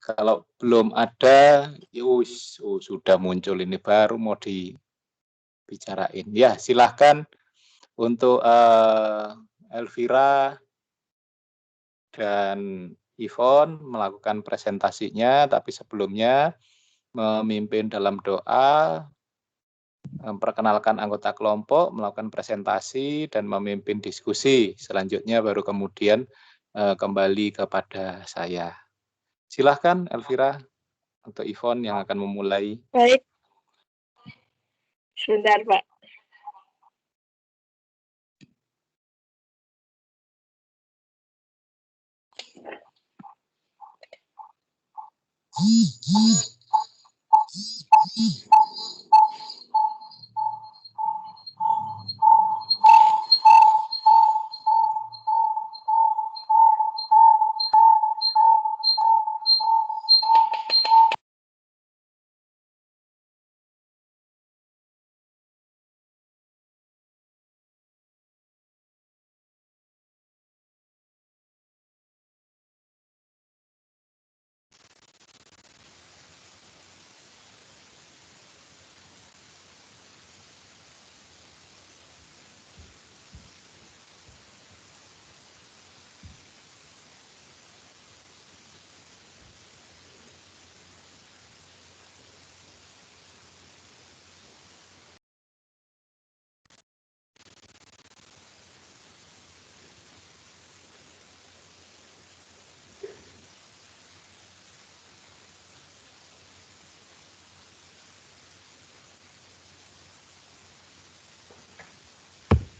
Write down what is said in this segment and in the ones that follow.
Kalau belum ada, sudah muncul ini baru mau dibicarain. Ya, silahkan untuk Elvira dan Yvonne melakukan presentasinya, tapi sebelumnya memimpin dalam doa, memperkenalkan anggota kelompok, melakukan presentasi, dan memimpin diskusi. Selanjutnya baru kemudian kembali kepada saya. Silahkan Elvira atau Yvonne yang akan memulai. Baik. Sebentar, Pak.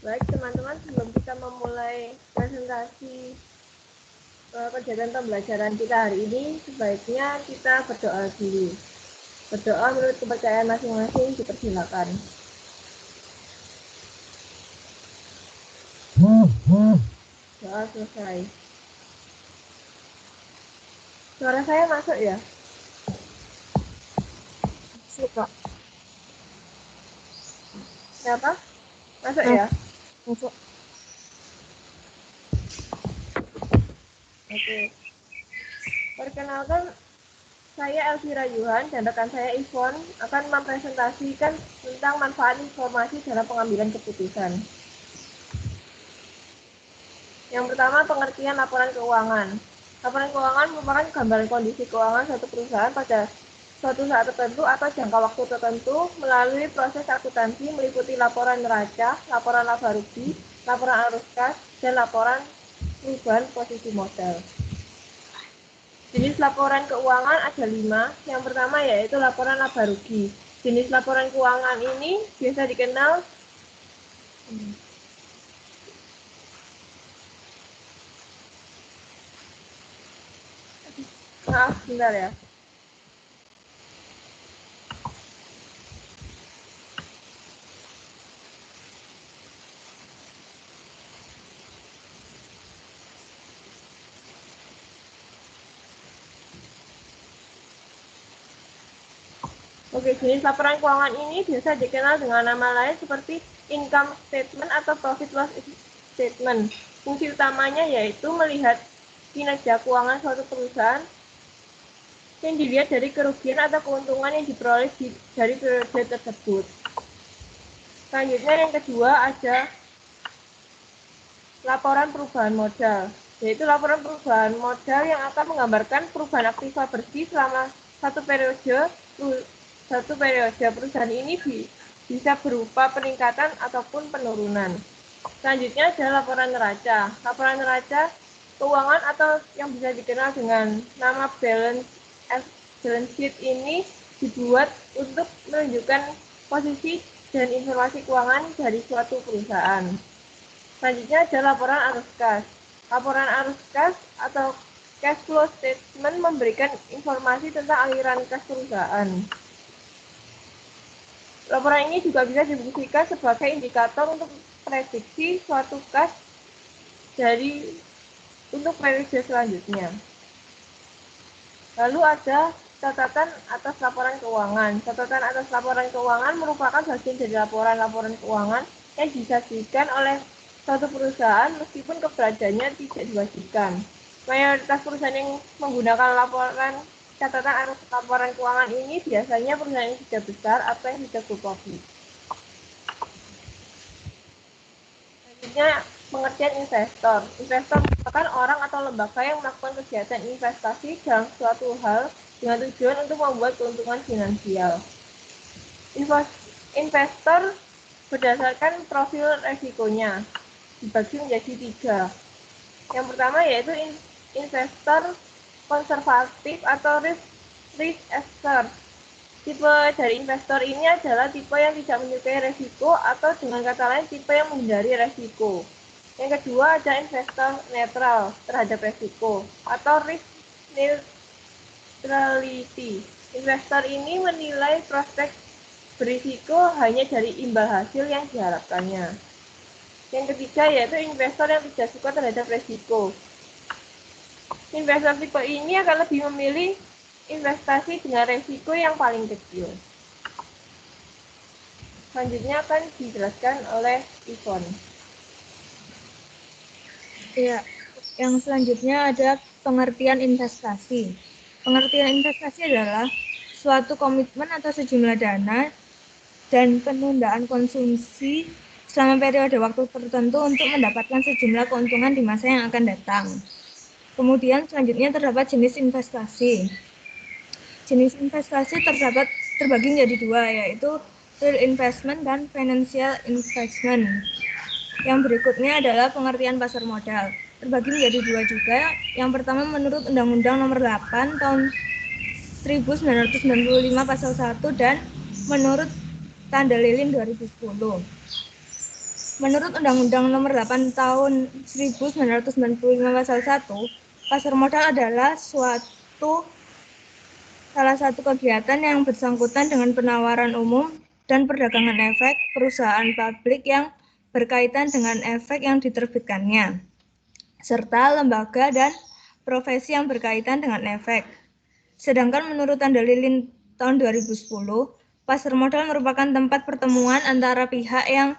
Baik teman-teman, sebelum kita memulai presentasi kegiatan pembelajaran kita hari ini, sebaiknya kita berdoa dulu. Berdoa menurut kepercayaan masing-masing, dipersilakan. Doa selesai. Suara saya masuk ya? Masuk, Kak. Siapa? Masuk ya? Masuk. Oke. Perkenalkan, saya Elvira Yuhan dan rekan saya Yvonne akan mempresentasikan tentang manfaat informasi dalam pengambilan keputusan. Yang pertama, pengertian laporan keuangan. Laporan keuangan merupakan gambaran kondisi keuangan suatu perusahaan pada suatu saat tertentu atau jangka waktu tertentu melalui proses akuntansi meliputi laporan neraca, laporan laba rugi, laporan arus kas, dan laporan perubahan posisi modal. Jenis laporan keuangan ada 5. Yang pertama yaitu laporan laba rugi. Jenis laporan keuangan ini biasa dikenal maaf, sebentar ya. Oke, jenis laporan keuangan ini biasa dikenal dengan nama lain seperti income statement atau profit loss statement. Fungsi utamanya yaitu melihat kinerja keuangan suatu perusahaan yang dilihat dari kerugian atau keuntungan yang diperoleh dari periode tersebut. Selanjutnya yang kedua ada laporan perubahan modal, yaitu laporan perubahan modal yang akan menggambarkan perubahan aktiva bersih selama satu periode perusahaan ini bisa berupa peningkatan ataupun penurunan. Selanjutnya ada laporan neraca. Laporan neraca keuangan atau yang bisa dikenal dengan nama balance sheet ini dibuat untuk menunjukkan posisi dan informasi keuangan dari suatu perusahaan. Selanjutnya ada laporan arus kas. Laporan arus kas atau cash flow statement memberikan informasi tentang aliran kas perusahaan. Laporan ini juga bisa difungsikan sebagai indikator untuk prediksi suatu kas untuk periode selanjutnya. Lalu ada catatan atas laporan keuangan. Catatan atas laporan keuangan merupakan bagian dari laporan-laporan keuangan yang disajikan oleh suatu perusahaan meskipun keberadaannya tidak diwajibkan. Mayoritas perusahaan yang menggunakan laporan catatan atas laporan keuangan ini biasanya perusahaan yang sudah besar atau yang sudah go public. Selanjutnya, pengertian investor. Investor merupakan orang atau lembaga yang melakukan kegiatan investasi dalam suatu hal dengan tujuan untuk membuat keuntungan finansial. Investor berdasarkan profil resikonya dibagi menjadi 3. Yang pertama yaitu investor konservatif atau risk averse. Tipe dari investor ini adalah tipe yang tidak menyukai resiko atau dengan kata lain tipe yang menghindari resiko. Yang kedua ada investor netral terhadap resiko atau risk neutrality. Investor ini menilai prospek berisiko hanya dari imbal hasil yang diharapkannya. Yang ketiga yaitu investor yang tidak suka terhadap resiko. Investor tipe ini akan lebih memilih investasi dengan resiko yang paling kecil. Selanjutnya akan dijelaskan oleh Yvonne. Ya, yang selanjutnya ada pengertian investasi. Pengertian investasi adalah suatu komitmen atau sejumlah dana dan penundaan konsumsi selama periode waktu tertentu untuk mendapatkan sejumlah keuntungan di masa yang akan datang. Kemudian selanjutnya terdapat jenis investasi. Jenis investasi terbagi menjadi 2, yaitu real investment dan financial investment. Yang berikutnya adalah pengertian pasar modal. Terbagi menjadi 2 juga. Yang pertama menurut Undang-Undang Nomor 8 Tahun 1995 Pasal 1 dan menurut Tanda Lilin 2010. Menurut Undang-Undang Nomor 8 Tahun 1995 Pasal 1, pasar modal adalah salah satu kegiatan yang bersangkutan dengan penawaran umum dan perdagangan efek perusahaan publik yang berkaitan dengan efek yang diterbitkannya, serta lembaga dan profesi yang berkaitan dengan efek. Sedangkan menurut Tanda Lilin tahun 2010, pasar modal merupakan tempat pertemuan antara pihak yang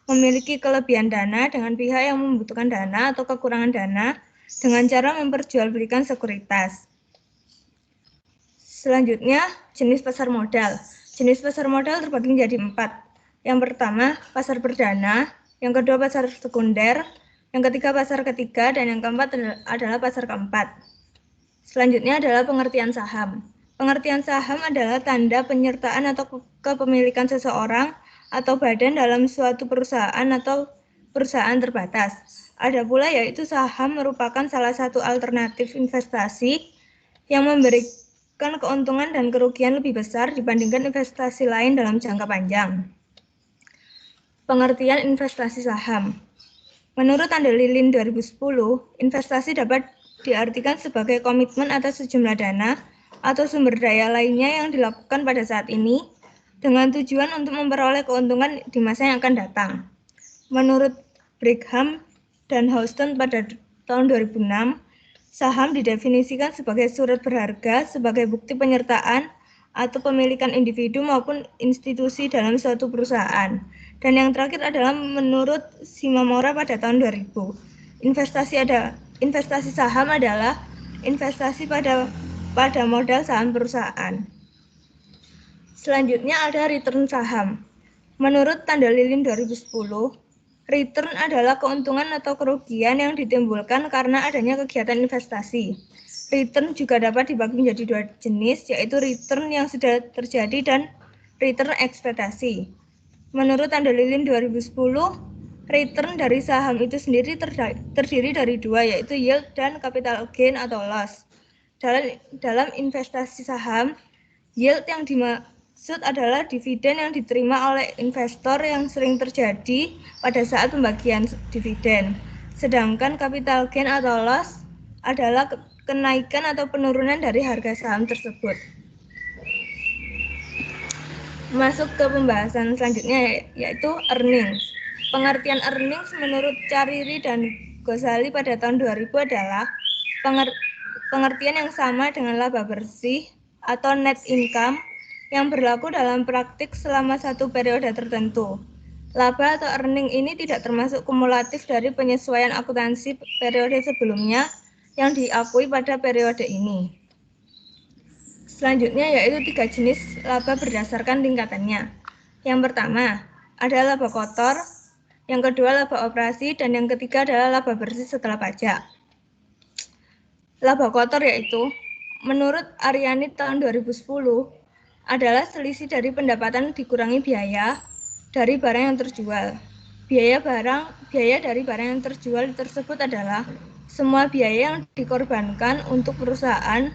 memiliki kelebihan dana dengan pihak yang membutuhkan dana atau kekurangan dana dengan cara memperjualbelikan sekuritas. Selanjutnya, jenis pasar modal. Jenis pasar modal terbagi menjadi 4. Yang pertama, pasar perdana. Yang kedua, pasar sekunder. Yang ketiga, pasar ketiga. Dan yang keempat adalah pasar keempat. Selanjutnya adalah pengertian saham. Pengertian saham adalah tanda penyertaan atau kepemilikan seseorang atau badan dalam suatu perusahaan atau perusahaan terbatas. Ada pula yaitu saham merupakan salah satu alternatif investasi yang memberikan keuntungan dan kerugian lebih besar dibandingkan investasi lain dalam jangka panjang. Pengertian investasi saham. Menurut Tanda Lilin 2010, investasi dapat diartikan sebagai komitmen atas sejumlah dana atau sumber daya lainnya yang dilakukan pada saat ini dengan tujuan untuk memperoleh keuntungan di masa yang akan datang. Menurut Brigham dan Houston pada tahun 2006, saham didefinisikan sebagai surat berharga sebagai bukti penyertaan atau pemilikan individu maupun institusi dalam suatu perusahaan. Dan yang terakhir adalah menurut Shimamura pada tahun 2000. Investasi saham adalah investasi pada modal saham perusahaan. Selanjutnya ada return saham. Menurut Tanda Lilin 2010, return adalah keuntungan atau kerugian yang ditimbulkan karena adanya kegiatan investasi. Return juga dapat dibagi menjadi 2 jenis, yaitu return yang sudah terjadi dan return ekspektasi. Menurut Tanda Lilin 2010, return dari saham itu sendiri terdiri dari 2, yaitu yield dan capital gain atau loss. Dalam investasi saham, yield yang dimaksud adalah dividen yang diterima oleh investor yang sering terjadi pada saat pembagian dividen. Sedangkan capital gain atau loss adalah kenaikan atau penurunan dari harga saham tersebut. Masuk ke pembahasan selanjutnya yaitu earnings. Pengertian earnings menurut Cariri dan Ghazali pada tahun 2000 adalah pengertian yang sama dengan laba bersih atau net income yang berlaku dalam praktik selama satu periode tertentu. Laba atau earning ini tidak termasuk kumulatif dari penyesuaian akuntansi periode sebelumnya yang diakui pada periode ini. Selanjutnya yaitu 3 jenis laba berdasarkan tingkatannya. Yang pertama ada laba kotor, yang kedua laba operasi, dan yang ketiga adalah laba bersih setelah pajak. Laba kotor yaitu menurut Aryani tahun 2010 adalah selisih dari pendapatan dikurangi biaya dari barang yang terjual. Biaya dari barang yang terjual tersebut adalah semua biaya yang dikorbankan untuk perusahaan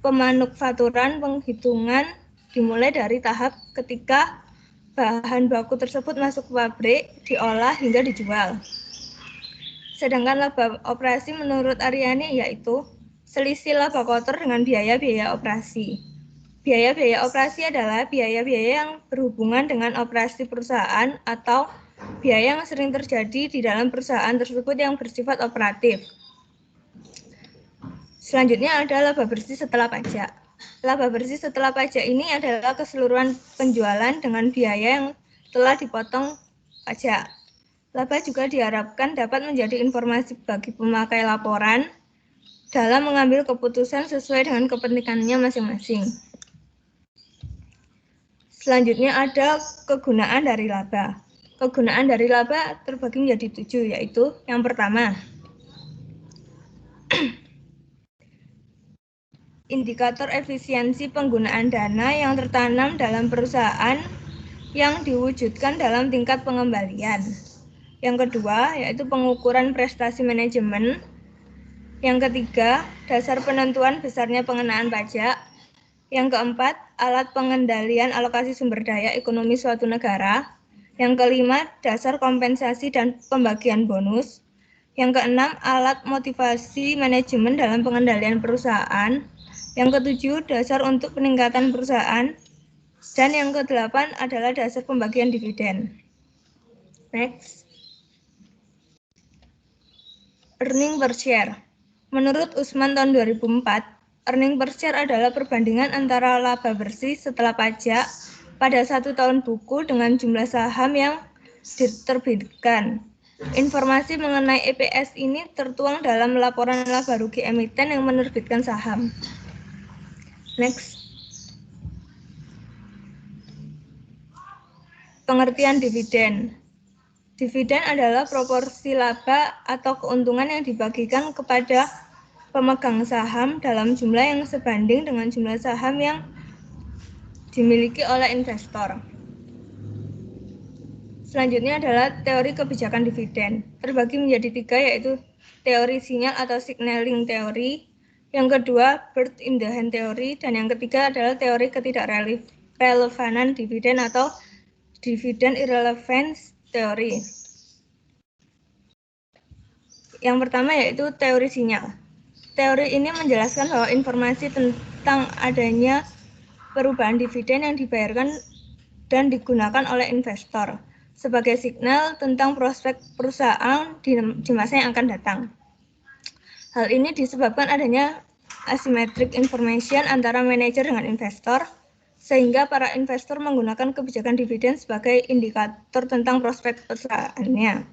pemanufakturan penghitungan dimulai dari tahap ketika bahan baku tersebut masuk ke pabrik, diolah hingga dijual. Sedangkan laba operasi menurut Aryani yaitu selisih laba kotor dengan biaya-biaya operasi. Biaya-biaya operasi adalah biaya-biaya yang berhubungan dengan operasi perusahaan atau biaya yang sering terjadi di dalam perusahaan tersebut yang bersifat operatif. Selanjutnya ada laba bersih setelah pajak. Laba bersih setelah pajak ini adalah keseluruhan penjualan dengan biaya yang telah dipotong pajak. Laba juga diharapkan dapat menjadi informasi bagi pemakai laporan dalam mengambil keputusan sesuai dengan kepentingannya masing-masing. Selanjutnya ada kegunaan dari laba. Kegunaan dari laba terbagi menjadi 7, yaitu yang pertama, indikator efisiensi penggunaan dana yang tertanam dalam perusahaan yang diwujudkan dalam tingkat pengembalian. Yang kedua, yaitu pengukuran prestasi manajemen. Yang ketiga, dasar penentuan besarnya pengenaan pajak. Yang keempat, alat pengendalian alokasi sumber daya ekonomi suatu negara. Yang kelima, dasar kompensasi dan pembagian bonus. Yang keenam, alat motivasi manajemen dalam pengendalian perusahaan. Yang ketujuh, dasar untuk peningkatan perusahaan. Dan yang kedelapan adalah dasar pembagian dividen. Next. Earning per share. Menurut Usman tahun 2004, earning per share adalah perbandingan antara laba bersih setelah pajak pada 1 tahun buku dengan jumlah saham yang diterbitkan. Informasi mengenai EPS ini tertuang dalam laporan laba rugi emiten yang menerbitkan saham. Next. Pengertian dividen. Dividen adalah proporsi laba atau keuntungan yang dibagikan kepada pemegang saham dalam jumlah yang sebanding dengan jumlah saham yang dimiliki oleh investor. Selanjutnya adalah teori kebijakan dividen. Terbagi menjadi 3, yaitu teori sinyal atau signaling teori, yang kedua bird in the hand teori, dan yang ketiga adalah teori ketidakrelevanan dividen atau dividend irrelevance teori. Yang pertama yaitu teori sinyal. Teori ini menjelaskan bahwa informasi tentang adanya perubahan dividen yang dibayarkan dan digunakan oleh investor sebagai signal tentang prospek perusahaan di masa yang akan datang. Hal ini disebabkan adanya asymmetric information antara manajer dengan investor, sehingga para investor menggunakan kebijakan dividen sebagai indikator tentang prospek perusahaannya.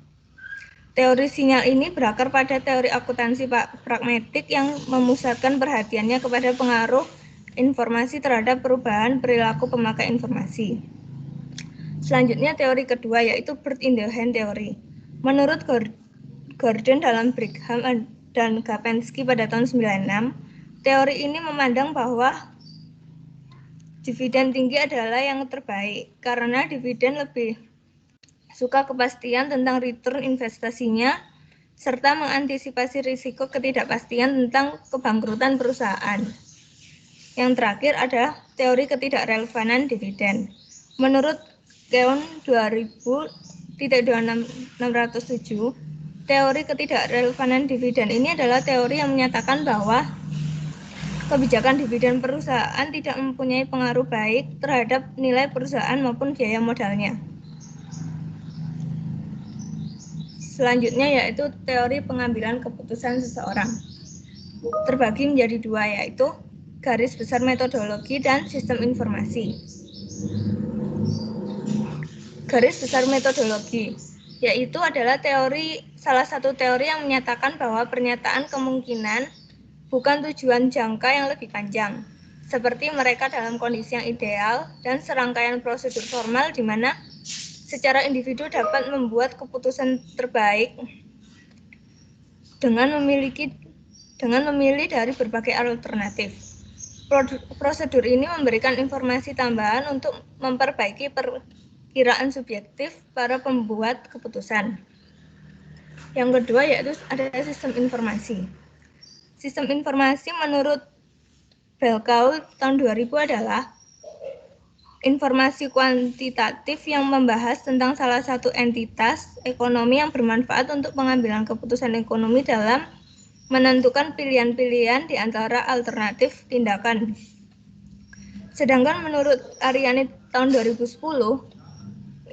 Teori sinyal ini berakar pada teori akuntansi pragmatik yang memusatkan perhatiannya kepada pengaruh informasi terhadap perubahan perilaku pemakai informasi. Selanjutnya teori kedua yaitu bird in the hand teori. Menurut Gordon dalam Brigham dan Gapensky pada tahun 96, teori ini memandang bahwa dividen tinggi adalah yang terbaik karena dividen lebih suka kepastian tentang return investasinya serta mengantisipasi risiko ketidakpastian tentang kebangkrutan perusahaan. Yang terakhir adalah teori ketidakrelevanan dividen. Menurut Keown 2000.2607, teori ketidakrelevanan dividen ini adalah teori yang menyatakan bahwa kebijakan dividen perusahaan tidak mempunyai pengaruh baik terhadap nilai perusahaan maupun biaya modalnya. Selanjutnya yaitu teori pengambilan keputusan seseorang. Terbagi menjadi 2, yaitu garis besar metodologi dan sistem informasi. Garis besar metodologi yaitu adalah salah satu teori yang menyatakan bahwa pernyataan kemungkinan bukan tujuan jangka yang lebih panjang. seperti mereka dalam kondisi yang ideal dan serangkaian prosedur formal di mana secara individu dapat membuat keputusan terbaik dengan memilih dari berbagai alternatif. Prosedur ini memberikan informasi tambahan untuk memperbaiki perkiraan subjektif para pembuat keputusan. Yang kedua yaitu ada sistem informasi. Sistem informasi menurut Belkau tahun 2000 adalah informasi kuantitatif yang membahas tentang salah satu entitas ekonomi yang bermanfaat untuk pengambilan keputusan ekonomi dalam menentukan pilihan-pilihan di antara alternatif tindakan. Sedangkan menurut Aryani tahun 2010,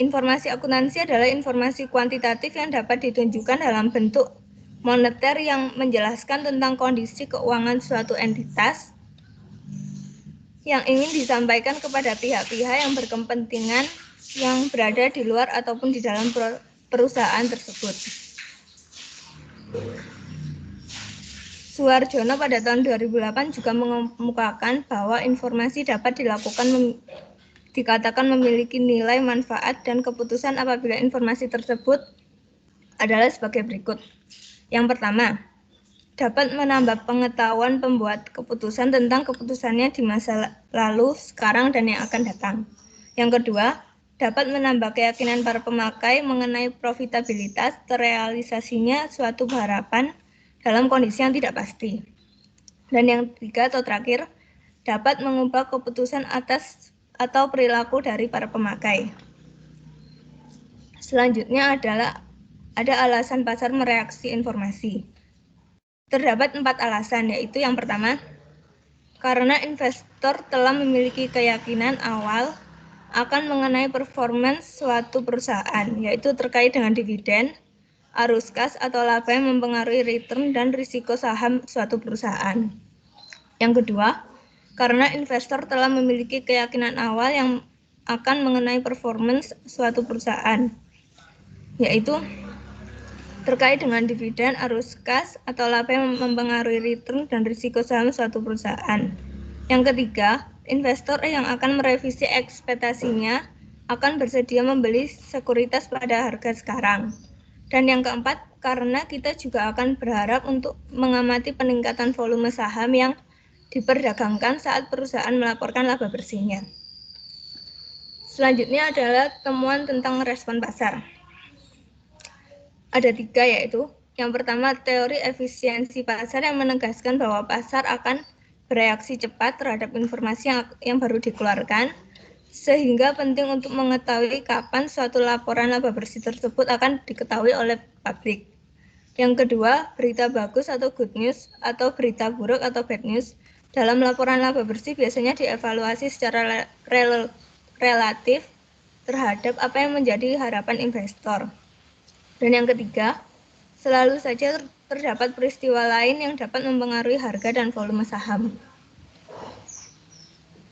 informasi akuntansi adalah informasi kuantitatif yang dapat ditunjukkan dalam bentuk moneter yang menjelaskan tentang kondisi keuangan suatu entitas yang ingin disampaikan kepada pihak-pihak yang berkepentingan yang berada di luar ataupun di dalam perusahaan tersebut. Suharjono pada tahun 2008 juga mengemukakan bahwa informasi dapat dikatakan memiliki nilai manfaat dan keputusan apabila informasi tersebut adalah sebagai berikut. Yang pertama, dapat menambah pengetahuan pembuat keputusan tentang keputusannya di masa lalu, sekarang, dan yang akan datang. Yang kedua, dapat menambah keyakinan para pemakai mengenai profitabilitas terrealisasinya suatu harapan dalam kondisi yang tidak pasti. Dan yang ketiga atau terakhir, dapat mengubah keputusan atas atau perilaku dari para pemakai. Selanjutnya adalah ada alasan pasar mereaksi informasi. Terdapat 4 alasan, yaitu yang pertama, karena investor telah memiliki keyakinan awal akan mengenai performance suatu perusahaan, yaitu terkait dengan dividen, arus kas atau laba yang mempengaruhi return dan risiko saham suatu perusahaan. Yang kedua, karena investor telah memiliki keyakinan awal yang akan mengenai performance suatu perusahaan, yaitu terkait dengan dividen, arus kas atau laba yang mempengaruhi return dan risiko saham suatu perusahaan. Yang ketiga, investor yang akan merevisi ekspektasinya akan bersedia membeli sekuritas pada harga sekarang. Dan yang keempat, karena kita juga akan berharap untuk mengamati peningkatan volume saham yang diperdagangkan saat perusahaan melaporkan laba bersihnya. Selanjutnya adalah temuan tentang respon pasar. Ada 3, yaitu yang pertama, teori efisiensi pasar yang menegaskan bahwa pasar akan bereaksi cepat terhadap informasi yang baru dikeluarkan, sehingga penting untuk mengetahui kapan suatu laporan laba bersih tersebut akan diketahui oleh publik. Yang kedua, berita bagus atau good news atau berita buruk atau bad news dalam laporan laba bersih biasanya dievaluasi secara relatif terhadap apa yang menjadi harapan investor. Dan yang ketiga, selalu saja terdapat peristiwa lain yang dapat mempengaruhi harga dan volume saham.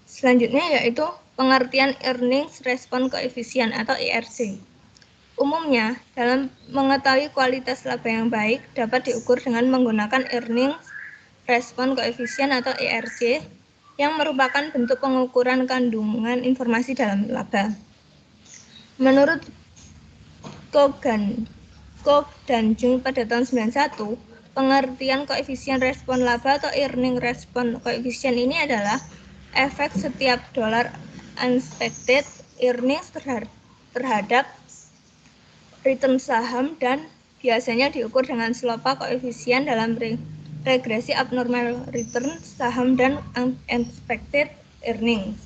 Selanjutnya yaitu pengertian earnings response coefficient atau ERC. Umumnya, dalam mengetahui kualitas laba yang baik dapat diukur dengan menggunakan earnings response coefficient atau ERC yang merupakan bentuk pengukuran kandungan informasi dalam laba. Menurut Koch dan Jung pada tahun 91, pengertian koefisien respon laba atau earning response coefficient ini adalah efek setiap dolar unexpected earnings terhadap return saham dan biasanya diukur dengan slope koefisien dalam regresi abnormal return saham dan unexpected earnings.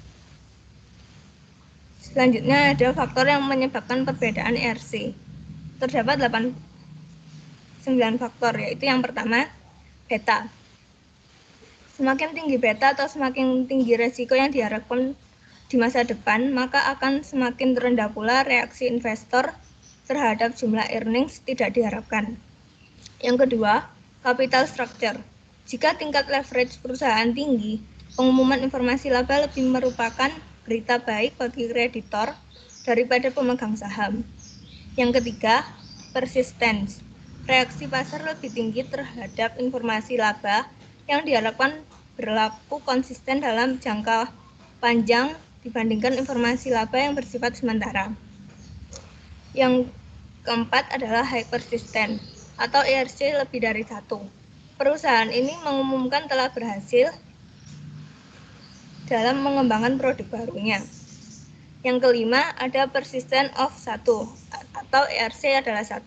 Selanjutnya ada faktor yang menyebabkan perbedaan ERC. Terdapat 9 faktor, yaitu yang pertama, beta. Semakin tinggi beta atau semakin tinggi resiko yang diharapkan di masa depan, maka akan semakin rendah pula reaksi investor terhadap jumlah earnings tidak diharapkan. Yang kedua, capital structure. Jika tingkat leverage perusahaan tinggi, pengumuman informasi laba lebih merupakan berita baik bagi kreditor daripada pemegang saham. Yang ketiga, persistence. Reaksi pasar lebih tinggi terhadap informasi laba yang diharapkan berlaku konsisten dalam jangka panjang dibandingkan informasi laba yang bersifat sementara. Yang keempat adalah high persistent atau ERC lebih dari satu. Perusahaan ini mengumumkan telah berhasil dalam mengembangkan produk barunya. Yang kelima ada persistent of 1 atau ERC adalah 1.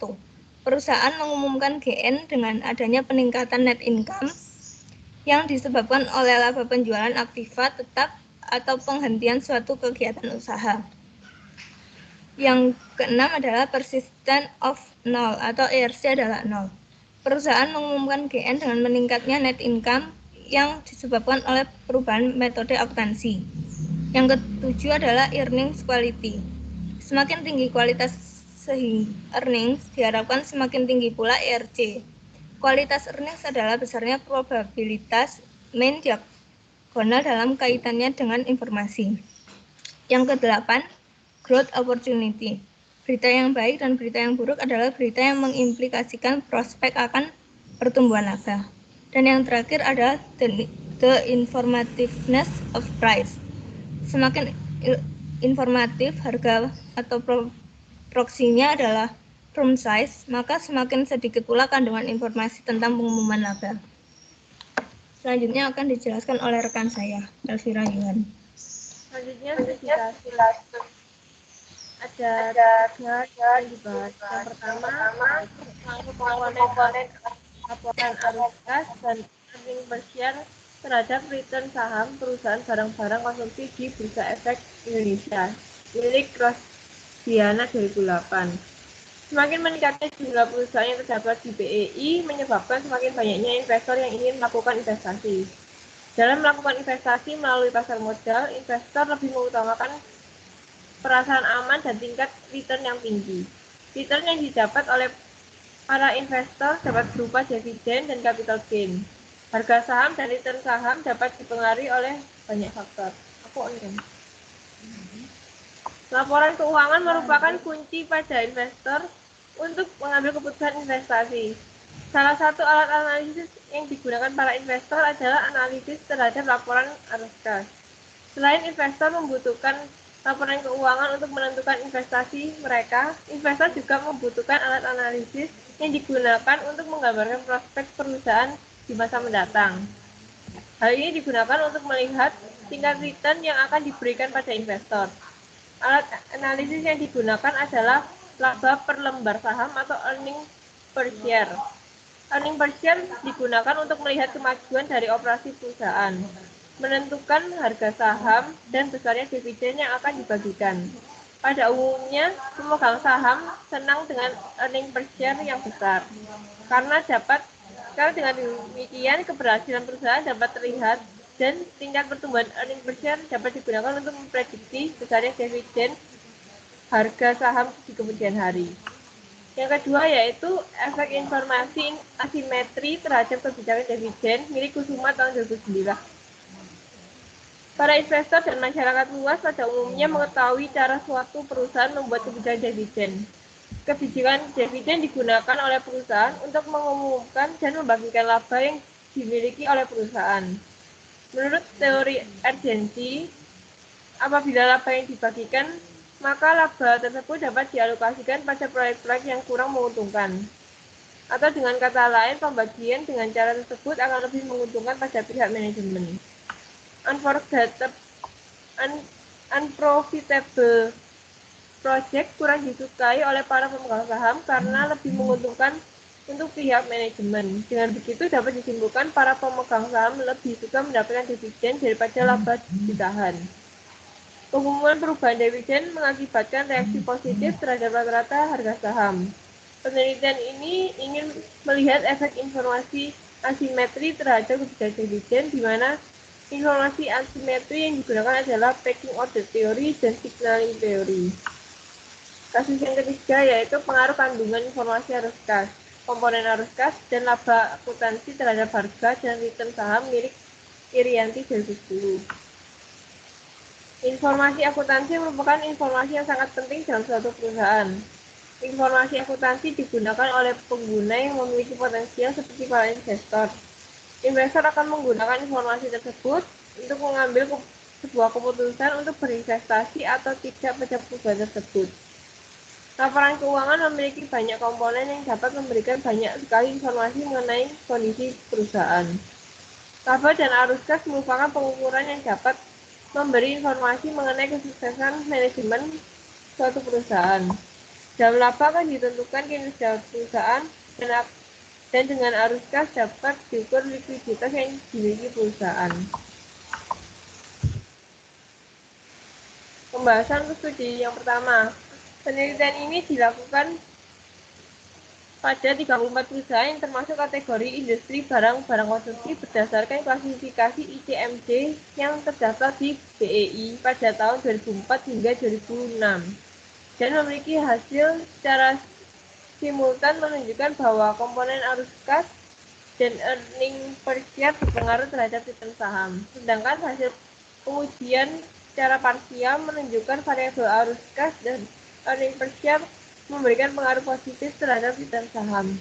Perusahaan mengumumkan GN dengan adanya peningkatan net income yang disebabkan oleh laba penjualan aktiva tetap atau penghentian suatu kegiatan usaha. Yang keenam adalah persistent of 0 atau ERC adalah 0. Perusahaan mengumumkan GN dengan meningkatnya net income yang disebabkan oleh perubahan metode akuntansi. Yang ketujuh adalah earnings quality. Semakin tinggi kualitas earnings, diharapkan semakin tinggi pula ERC. Kualitas earnings adalah besarnya probabilitas main diagonal dalam kaitannya dengan informasi. Yang kedelapan, growth opportunity. Berita yang baik dan berita yang buruk adalah berita yang mengimplikasikan prospek akan pertumbuhan laba. Dan yang terakhir adalah the informativeness of price. Semakin informatif harga atau proksinya adalah firm size, maka semakin sedikit pula kandungan informasi tentang pengumuman laba. Selanjutnya akan dijelaskan oleh rekan saya, Elvira Yuhan. Selanjutnya ada tiga yang dibahas. Yang pertama, komponen laporan arus kas dan earning per share terhadap return saham perusahaan barang-barang konsumsi di Bursa Efek Indonesia milik Rosdiana 2008. Semakin meningkatnya jumlah perusahaan yang terdapat di BEI menyebabkan semakin banyaknya investor yang ingin melakukan investasi. Dalam melakukan investasi melalui pasar modal, investor lebih mengutamakan perasaan aman dan tingkat return yang tinggi. Return yang didapat oleh para investor dapat berupa dividen dan capital gain. Harga saham dan return saham dapat dipengaruhi oleh banyak faktor. Laporan keuangan merupakan kunci pada investor untuk mengambil keputusan investasi. Salah satu alat analisis yang digunakan para investor adalah analisis terhadap laporan arus kas. Selain investor membutuhkan laporan keuangan untuk menentukan investasi mereka, investor juga membutuhkan alat analisis yang digunakan untuk menggambarkan prospek perusahaan di masa mendatang. Hal ini digunakan untuk melihat tingkat return yang akan diberikan pada investor. Alat analisis yang digunakan adalah laba per lembar saham atau earning per share. Earning per share digunakan untuk melihat kemajuan dari operasi perusahaan, menentukan harga saham, dan besarnya dividen yang akan dibagikan. Pada umumnya, pemegang saham senang dengan earning per share yang besar, karena dengan demikian keberhasilan perusahaan dapat terlihat dan tingkat pertumbuhan earning per share dapat digunakan untuk memprediksi besarnya dividen harga saham di kemudian hari. Yang kedua yaitu efek informasi asimetri terhadap kebijakan dividen milik Kusuma tahun 2009. Para investor dan masyarakat luas pada umumnya mengetahui cara suatu perusahaan membuat kebijakan dividen. Kebijakan dividen digunakan oleh perusahaan untuk mengumumkan dan membagikan laba yang dimiliki oleh perusahaan. Menurut teori urgensi, apabila laba yang dibagikan, maka laba tersebut dapat dialokasikan pada proyek-proyek yang kurang menguntungkan. Atau dengan kata lain, pembagian dengan cara tersebut akan lebih menguntungkan pada pihak manajemen. Unprofitable project kurang disukai oleh para pemegang saham karena lebih menguntungkan untuk pihak manajemen. Dengan begitu dapat disimpulkan para pemegang saham lebih suka mendapatkan dividen daripada laba ditahan. Pengumuman perubahan dividen mengakibatkan reaksi positif terhadap rata-rata harga saham. Penelitian ini ingin melihat efek informasi asimetri terhadap kebijakan dividen, di mana informasi asimetri yang digunakan adalah pecking order theory dan signaling theory. Kasus yang ketiga yaitu pengaruh kandungan informasi arus kas, komponen arus kas, dan laba akuntansi terhadap harga dan return saham milik Irianti 2010. Informasi akuntansi merupakan informasi yang sangat penting dalam suatu perusahaan. Informasi akuntansi digunakan oleh pengguna yang memiliki potensial seperti para investor. Investor akan menggunakan informasi tersebut untuk mengambil sebuah keputusan untuk berinvestasi atau tidak pada perusahaan tersebut. Laporan keuangan memiliki banyak komponen yang dapat memberikan banyak sekali informasi mengenai kondisi perusahaan. Laba dan arus kas merupakan pengukuran yang dapat memberi informasi mengenai kesuksesan manajemen suatu perusahaan. Dalam laba akan ditentukan kinerja perusahaan dan dengan arus kas dapat diukur likuiditas yang dimiliki perusahaan. Pembahasan studi yang pertama. Penelitian ini dilakukan pada 34 perusahaan yang termasuk kategori industri barang-barang konsumsi berdasarkan klasifikasi ICMD yang terdaftar di BEI pada tahun 2004 hingga 2006 dan memiliki hasil secara simultan menunjukkan bahwa komponen arus kas dan earning per share berpengaruh terhadap return saham. Sedangkan hasil pengujian secara parsial menunjukkan variabel arus kas dan earning per share memberikan pengaruh positif terhadap return saham.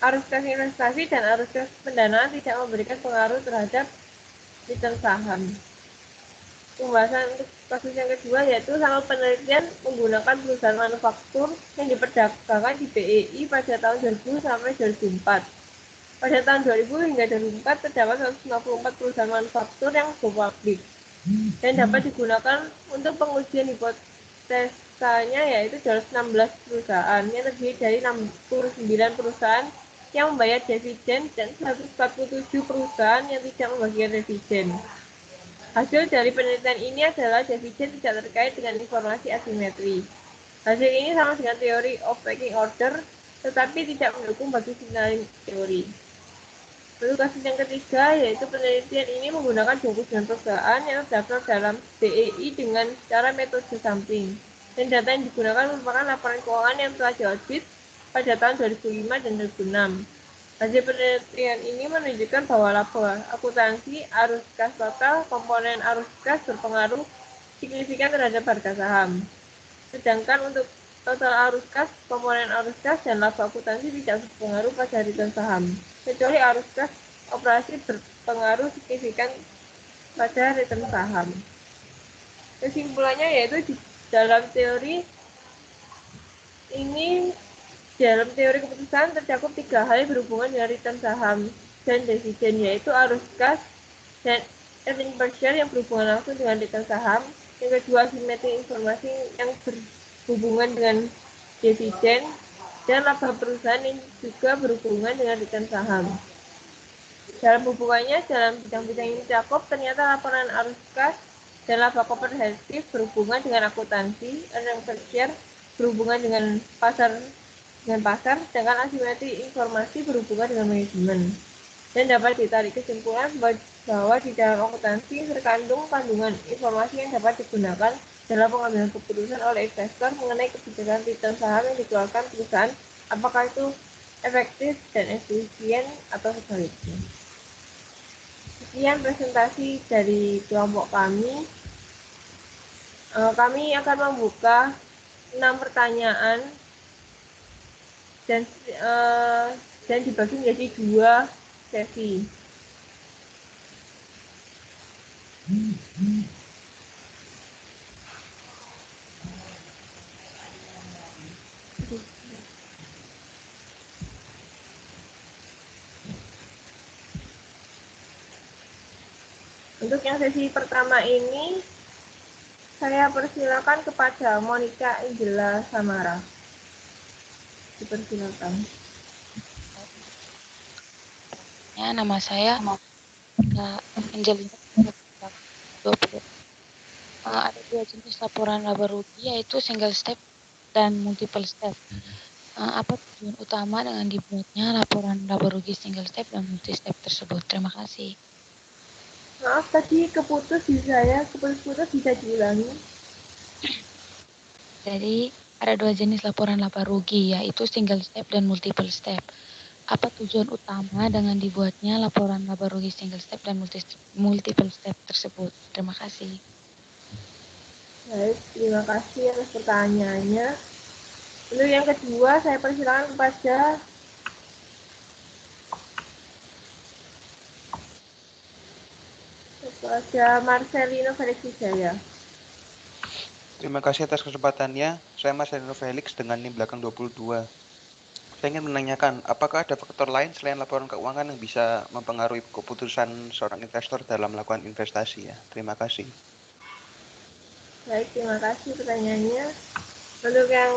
Arus kas investasi dan arus kas pendanaan tidak memberikan pengaruh terhadap return saham. Pembahasan untuk kasus yang kedua yaitu sampel penelitian menggunakan perusahaan manufaktur yang diperdagangkan di BEI pada tahun 2000 sampai 2004. Pada tahun 2000 hingga 2004 terdapat 154 perusahaan manufaktur yang go public dan dapat digunakan untuk pengujian hipotesanya yaitu 216 perusahaan yang terdiri dari 69 perusahaan yang membayar dividen dan 147 perusahaan yang tidak membagikan dividen. Hasil dari penelitian ini adalah dividen tidak terkait dengan informasi asimetri. Hasil ini sama dengan teori of pecking order, tetapi tidak mendukung bagi signaling teori. Lalu kasus yang ketiga yaitu penelitian ini menggunakan 29 perusahaan yang terdaftar dalam BEI dengan cara metode sampling. Dan data yang digunakan merupakan laporan keuangan yang telah diaudit pada tahun 2005 dan 2006. Hasil penelitian ini menunjukkan bahwa laba akuntansi arus kas total komponen arus kas berpengaruh signifikan terhadap harga saham. Sedangkan untuk total arus kas, komponen arus kas, dan laba akuntansi tidak berpengaruh pada return saham, kecuali arus kas operasi berpengaruh signifikan pada return saham. Kesimpulannya yaitu di dalam teori keputusan tercakup 3 hal yang berhubungan dengan return saham dan dividen, yaitu arus kas dan earning per share yang berhubungan langsung dengan return saham. Yang kedua, asimetri informasi yang berhubungan dengan dividen dan laba perusahaan yang juga berhubungan dengan return saham. Dalam hubungannya, dalam bidang-bidang yang dicakup, ternyata laporan arus kas dan laba komprehensif berhubungan dengan akuntansi, earning per share berhubungan dengan pasar, sedangkan asimetri informasi berhubungan dengan manajemen. Dan dapat ditarik kesimpulan bahwa di dalam akuntansi terkandung kandungan informasi yang dapat digunakan dalam pengambilan keputusan oleh investor mengenai kebijakan return saham yang dikeluarkan perusahaan, apakah itu efektif dan efisien atau sebaliknya. Sekian presentasi dari kelompok kami. Kami akan membuka 6 pertanyaan dan dibagi menjadi 2 sesi. Untuk yang sesi pertama ini, saya persilakan kepada Monica Angela Samara. Dipersilakan. Ya, nama saya Angelina. Ada 2 jenis laporan laba rugi, yaitu single step dan multiple step. Apa tujuan utama dengan dibuatnya laporan laba rugi single step dan multi step tersebut? Terima kasih. Maaf, tadi keputus bisa diulangi. Jadi ada 2 jenis laporan laba rugi, yaitu single step dan multiple step. Apa tujuan utama dengan dibuatnya laporan laba rugi single step dan multiple step tersebut? Terima kasih. Baik, terima kasih atas pertanyaannya. Lalu yang kedua, saya persilakan kepada Kepada Marcelino Felix Wijaya. Terima kasih atas kesempatannya. Saya Marcelino Felix dengan NIM belakang 22. Saya ingin menanyakan, apakah ada faktor lain selain laporan keuangan yang bisa mempengaruhi keputusan seorang investor dalam melakukan investasi ya? Terima kasih. Baik, terima kasih pertanyaannya. Untuk yang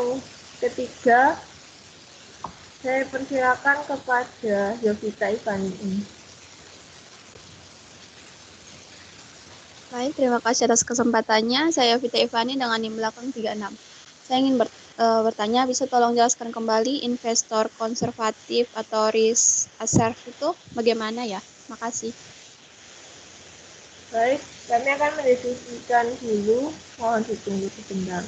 ketiga, saya persilakan kepada Yovita Ivani. Baik, terima kasih atas kesempatannya. Saya Yovita Ivani dengan NIM belakang 36. Saya ingin bertanya, bisa tolong jelaskan kembali investor konservatif atau risk averse itu bagaimana ya? Makasih. Baik, kami akan mendiskusikan dulu. Mohon ditunggu sebentar.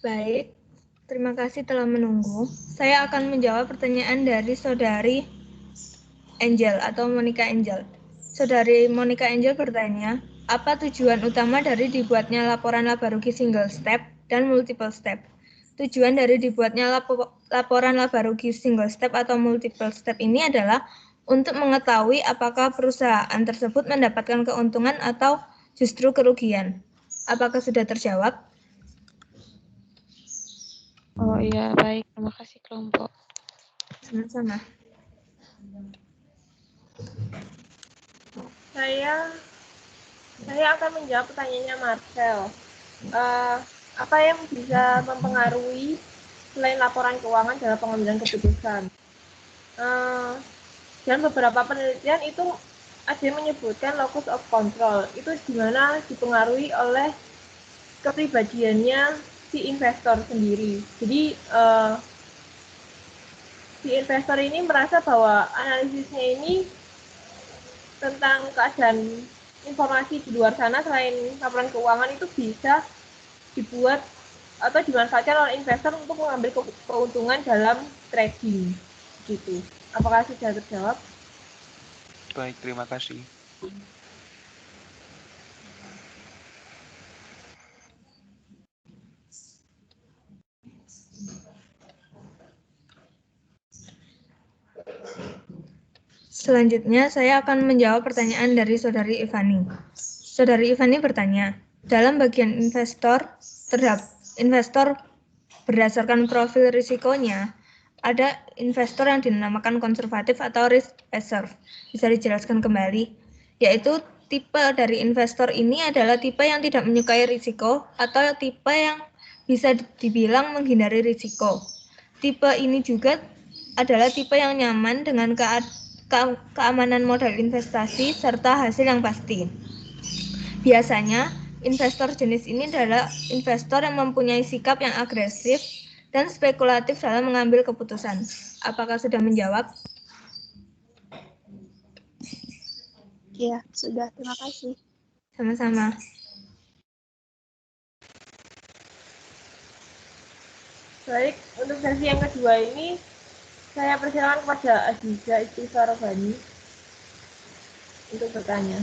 Baik, terima kasih telah menunggu. Saya akan menjawab pertanyaan dari Saudari Angel atau Monica Angel. Saudari Monica Angel bertanya, apa tujuan utama dari dibuatnya laporan laba rugi single step dan multiple step? Tujuan dari dibuatnya laporan laba rugi single step atau multiple step ini adalah untuk mengetahui apakah perusahaan tersebut mendapatkan keuntungan atau justru kerugian. Apakah sudah terjawab? Oh iya, baik. Terima kasih kelompok. Sama-sama. Saya akan menjawab pertanyaannya Marcel. Apa yang bisa mempengaruhi selain laporan keuangan dalam pengambilan keputusan? Dan beberapa penelitian itu ada yang menyebutkan locus of control, itu dimana dipengaruhi oleh kepribadiannya si investor sendiri. Jadi si investor ini merasa bahwa analisisnya ini tentang keadaan informasi di luar sana selain laporan keuangan itu bisa dibuat atau dimanfaatkan oleh investor untuk mengambil keuntungan dalam trading gitu. Apakah sudah terjawab? Baik, terima kasih. Selanjutnya, saya akan menjawab pertanyaan dari Saudari Ivani. Saudari Ivani bertanya, dalam bagian investor berdasarkan profil risikonya, ada investor yang dinamakan konservatif atau risk reserve. Bisa dijelaskan kembali? Yaitu tipe dari investor ini adalah tipe yang tidak menyukai risiko atau tipe yang bisa dibilang menghindari risiko. Tipe ini juga adalah tipe yang nyaman dengan keamanan modal investasi serta hasil yang pasti. Biasanya, investor jenis ini adalah investor yang mempunyai sikap yang agresif dan spekulatif dalam mengambil keputusan. Apakah sudah menjawab? Iya, sudah. Terima kasih. Sama-sama. Baik, untuk sesi yang kedua ini saya persilakan kepada Aziza Istifarobani untuk bertanya.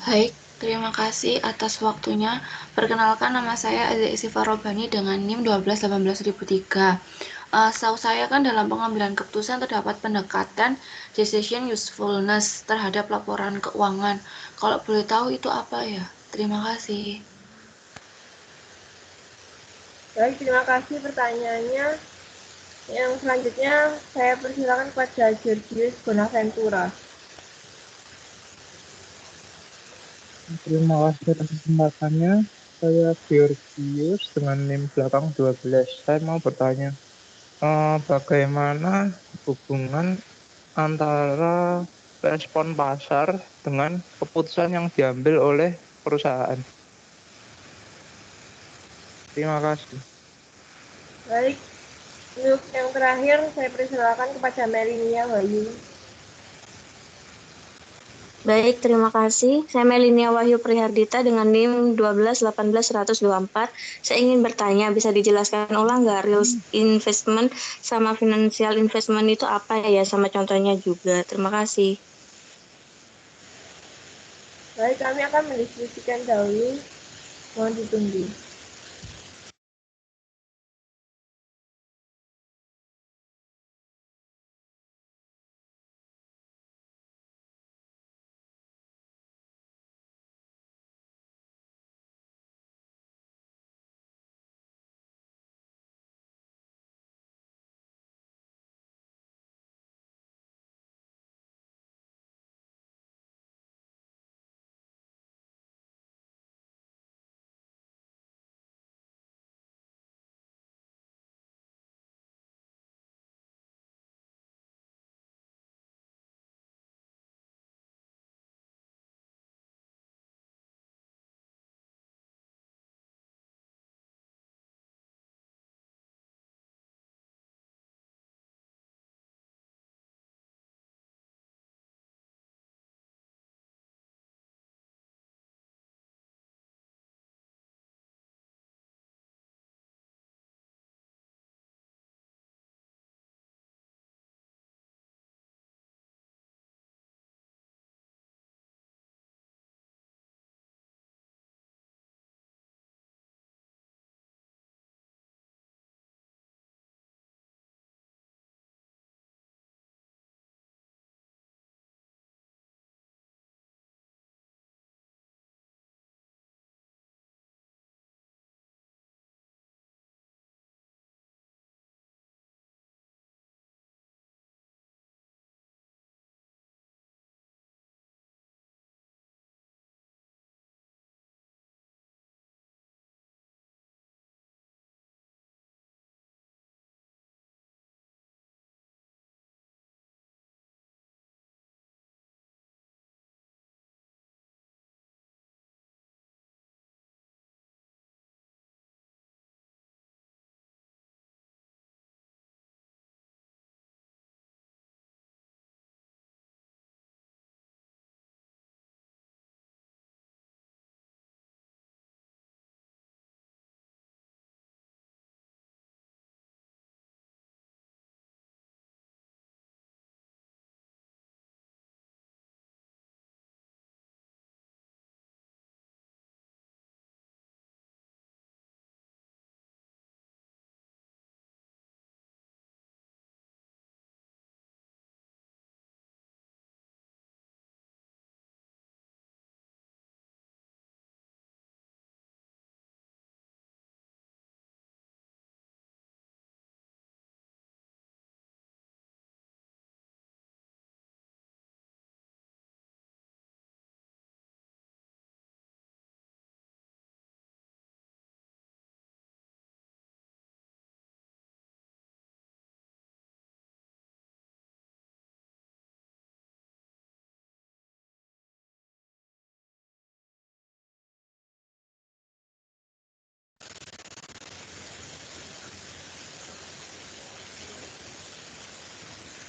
Baik, terima kasih atas waktunya. Perkenalkan, nama saya Aziza Istifarobani dengan NIM 1218003. Setahu saya kan dalam pengambilan keputusan terdapat pendekatan decision usefulness terhadap laporan keuangan. Kalau boleh tahu itu apa ya? Terima kasih. Baik, terima kasih pertanyaannya. Yang selanjutnya saya persilakan kepada Georgius Bonaventura. Terima kasih atas kesempatannya. Saya Georgius dengan NIM belakang 12. Saya mau bertanya, bagaimana hubungan antara respon pasar dengan keputusan yang diambil oleh perusahaan? Terima kasih. Baik, untuk yang terakhir saya persilakan kepada Melinia Wahyu. Baik, terima kasih. Saya Melinia Wahyu Prihardita dengan NIM 1218124. Saya ingin bertanya, bisa dijelaskan ulang nggak real investment sama financial investment itu apa ya, sama contohnya juga. Terima kasih. Baik, kami akan mendiskusikan dahulu. Mohon ditunggu.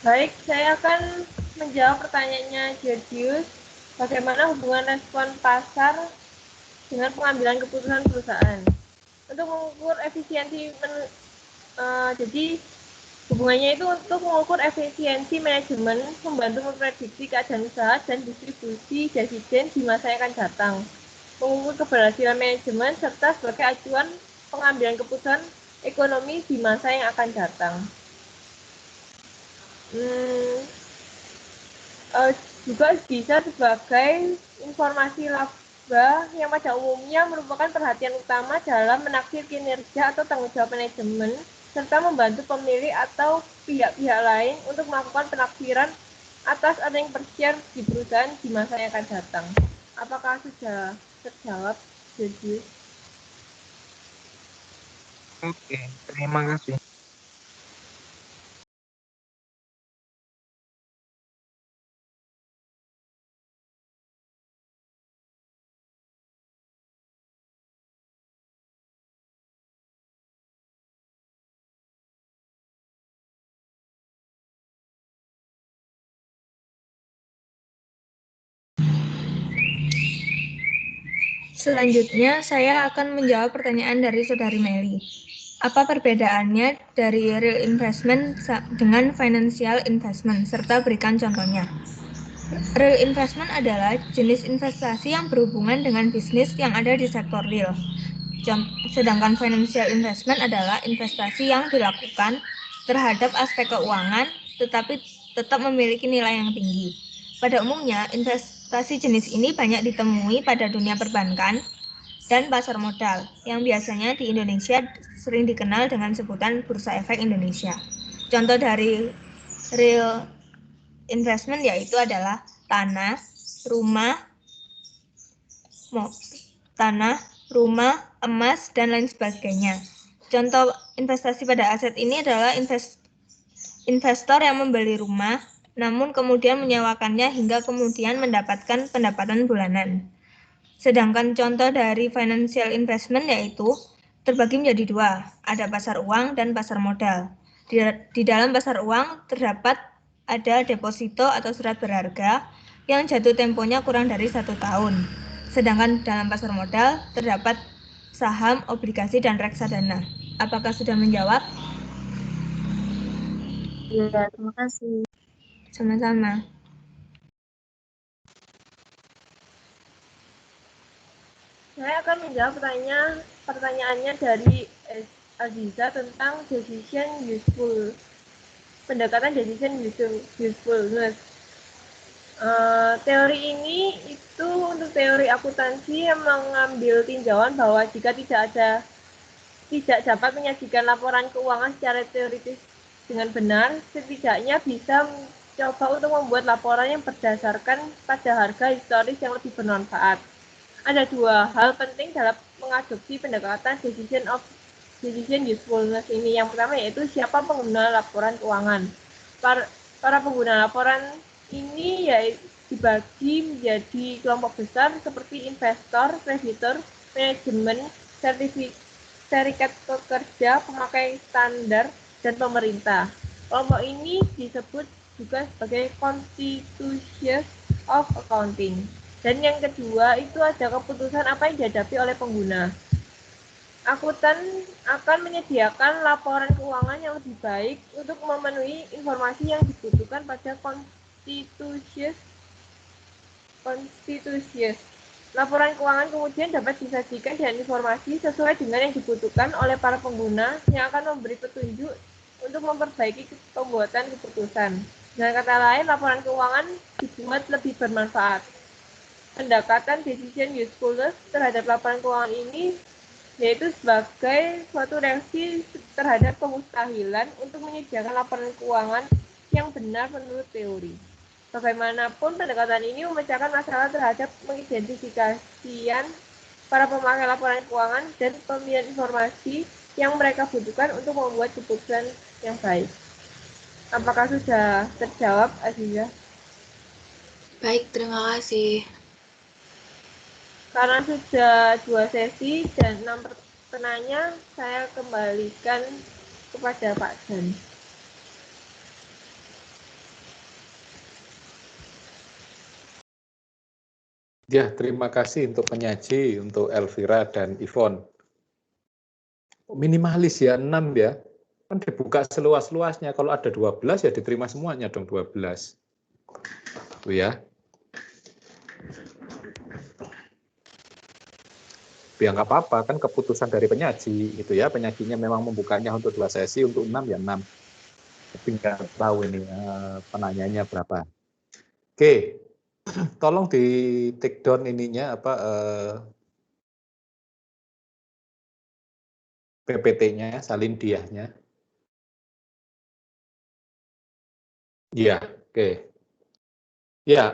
Baik, saya akan menjawab pertanyaannya Georgius. Bagaimana hubungan respon pasar dengan pengambilan keputusan perusahaan? Untuk mengukur efisiensi, jadi hubungannya itu untuk mengukur efisiensi manajemen, membantu memprediksi keadaan usaha dan distribusi dividen di masa yang akan datang, mengukur keberhasilan manajemen, serta sebagai acuan pengambilan keputusan ekonomi di masa yang akan datang. Juga bisa sebagai informasi laba yang pada umumnya merupakan perhatian utama dalam menaksir kinerja atau tanggung jawab manajemen, serta membantu pemilik atau pihak-pihak lain untuk melakukan penaksiran atas adanya persiar di perusahaan di masa yang akan datang. Apakah sudah terjawab, Jadi? Oke, terima kasih. Selanjutnya, saya akan menjawab pertanyaan dari Saudari Meli. Apa perbedaannya dari real investment dengan financial investment, serta berikan contohnya. Real investment adalah jenis investasi yang berhubungan dengan bisnis yang ada di sektor real. Sedangkan financial investment adalah investasi yang dilakukan terhadap aspek keuangan, tetapi tetap memiliki nilai yang tinggi. Pada umumnya, investasi jenis ini banyak ditemui pada dunia perbankan dan pasar modal, yang biasanya di Indonesia sering dikenal dengan sebutan Bursa Efek Indonesia. Contoh dari real investment yaitu adalah tanah, rumah, emas, dan lain sebagainya. Contoh investasi pada aset ini adalah investor yang membeli rumah, namun kemudian menyewakannya hingga kemudian mendapatkan pendapatan bulanan. Sedangkan contoh dari financial investment yaitu terbagi menjadi dua, ada pasar uang dan pasar modal. Di dalam pasar uang terdapat ada deposito atau surat berharga yang jatuh temponya kurang dari 1 tahun. Sedangkan dalam pasar modal terdapat saham, obligasi, dan reksadana. Apakah sudah menjawab? Iya, terima kasih. Sama-sama. Saya akan menjawab pertanyaannya dari Aziza tentang decision useful. Pendekatan decision usefulness. Teori ini itu untuk teori akuntansi yang mengambil tinjauan bahwa jika tidak dapat menyajikan laporan keuangan secara teoritis dengan benar, setidaknya bisa mencoba untuk membuat laporan yang berdasarkan pada harga historis yang lebih bermanfaat. Ada dua hal penting dalam mengadopsi pendekatan decision usefulness ini. Yang pertama yaitu siapa pengguna laporan keuangan. Para pengguna laporan ini dibagi menjadi kelompok besar seperti investor, kreditor, manajemen, serikat pekerja, pemakai standar, dan pemerintah. Kelompok ini disebut juga sebagai constitutions of accounting. Dan yang kedua itu ada keputusan apa yang dihadapi oleh pengguna. Akuntan akan menyediakan laporan keuangan yang lebih baik untuk memenuhi informasi yang dibutuhkan pada constitutions. Laporan keuangan kemudian dapat disajikan dengan informasi sesuai dengan yang dibutuhkan oleh para pengguna yang akan memberi petunjuk untuk memperbaiki pembuatan keputusan. Dengan kata lain, laporan keuangan dibuat lebih bermanfaat. Pendekatan decision usefulness terhadap laporan keuangan ini yaitu sebagai suatu reaksi terhadap kemustahilan untuk menyediakan laporan keuangan yang benar menurut teori. Bagaimanapun, pendekatan ini memecahkan masalah terhadap mengidentifikasian para pemakai laporan keuangan dan pemilihan informasi yang mereka butuhkan untuk membuat keputusan yang baik. Apakah sudah terjawab, Aziza? Baik, terima kasih. Karena sudah 2 sesi dan 6 penanya, saya kembalikan kepada Pak Dan. Ya, terima kasih untuk penyaji, untuk Elvira dan Yvonne. Minimalis ya, 6 ya. Kan dibuka seluas-luasnya. Kalau ada 12 ya diterima semuanya dong 12. Tuh ya. Ya nggak apa-apa, kan keputusan dari penyaji gitu ya. Penyajinya memang membukanya untuk 2 sesi, untuk 6 ya 6. Tapi nggak tahu ini penanyanya berapa. Oke, tolong di take down ininya apa PPT-nya, salin diahnya. Iya, oke. Ya,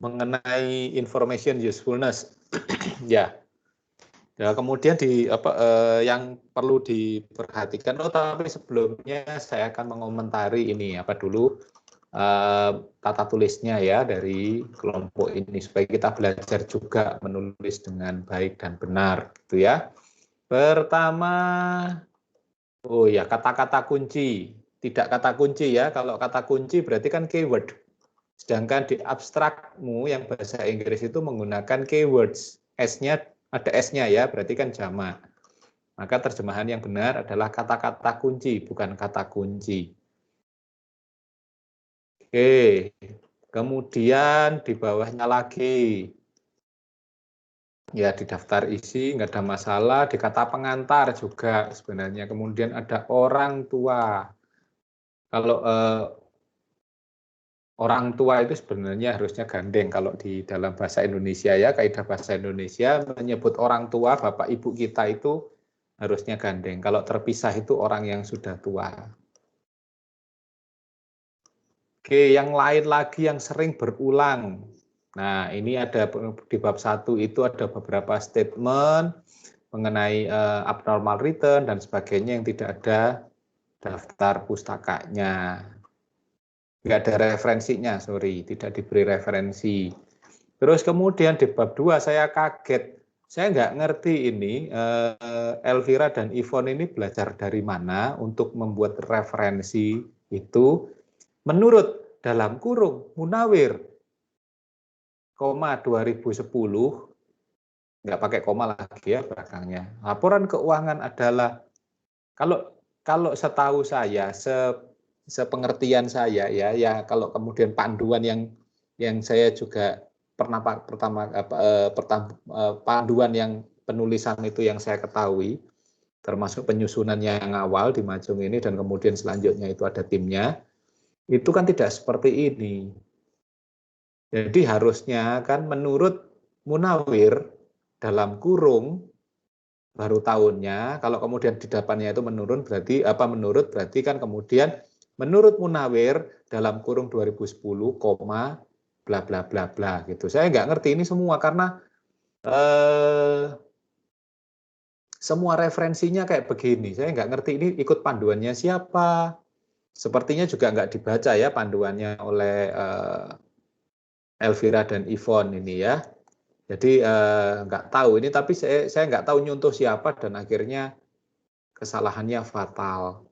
mengenai information usefulness, ya. Ya, kemudian di yang perlu diperhatikan. Oh, tapi sebelumnya saya akan mengomentari ini apa dulu tata tulisnya ya dari kelompok ini supaya kita belajar juga menulis dengan baik dan benar, gitu ya. Pertama, oh ya, kata-kata kunci. Tidak kata kunci ya. Kalau kata kunci berarti kan keyword. Sedangkan di abstrakmu yang bahasa Inggris itu menggunakan keywords. S-nya ada S-nya ya, berarti kan jamak. Maka terjemahan yang benar adalah kata-kata kunci, bukan kata kunci. Oke, kemudian di bawahnya lagi. Ya, di daftar isi nggak ada masalah, di kata pengantar juga sebenarnya. Kemudian ada orang tua. Kalau orang tua itu sebenarnya harusnya gandeng kalau di dalam bahasa Indonesia ya, kaidah bahasa Indonesia menyebut orang tua, bapak ibu kita itu harusnya gandeng. Kalau terpisah itu orang yang sudah tua. Oke, yang lain lagi yang sering berulang. Nah, ini ada di bab 1 itu ada beberapa statement mengenai abnormal return dan sebagainya yang tidak ada daftar pustakanya. Nggak ada referensinya, sorry, tidak diberi referensi. Terus kemudian di bab 2 saya kaget, saya nggak ngerti ini Elvira dan Yvonne ini belajar dari mana untuk membuat referensi itu menurut dalam kurung Munawir, 2010, nggak pakai koma lagi ya belakangnya. Laporan keuangan adalah kalau setahu saya, sepengertian saya ya kalau kemudian panduan yang saya juga panduan yang penulisan itu yang saya ketahui, termasuk penyusunan yang awal di Majung ini dan kemudian selanjutnya itu ada timnya, itu kan tidak seperti ini. Jadi harusnya kan menurut Munawir dalam kurung baru tahunnya, kalau kemudian di depannya itu menurun berarti menurut berarti kan kemudian menurut Munawir dalam kurung 2010, bla bla bla bla gitu. Saya nggak ngerti ini semua karena semua referensinya kayak begini. Saya nggak ngerti ini ikut panduannya siapa. Sepertinya juga nggak dibaca ya panduannya oleh Elvira dan Yvonne ini ya. Jadi nggak tahu ini, tapi saya nggak tahu nyuntuh siapa dan akhirnya kesalahannya fatal.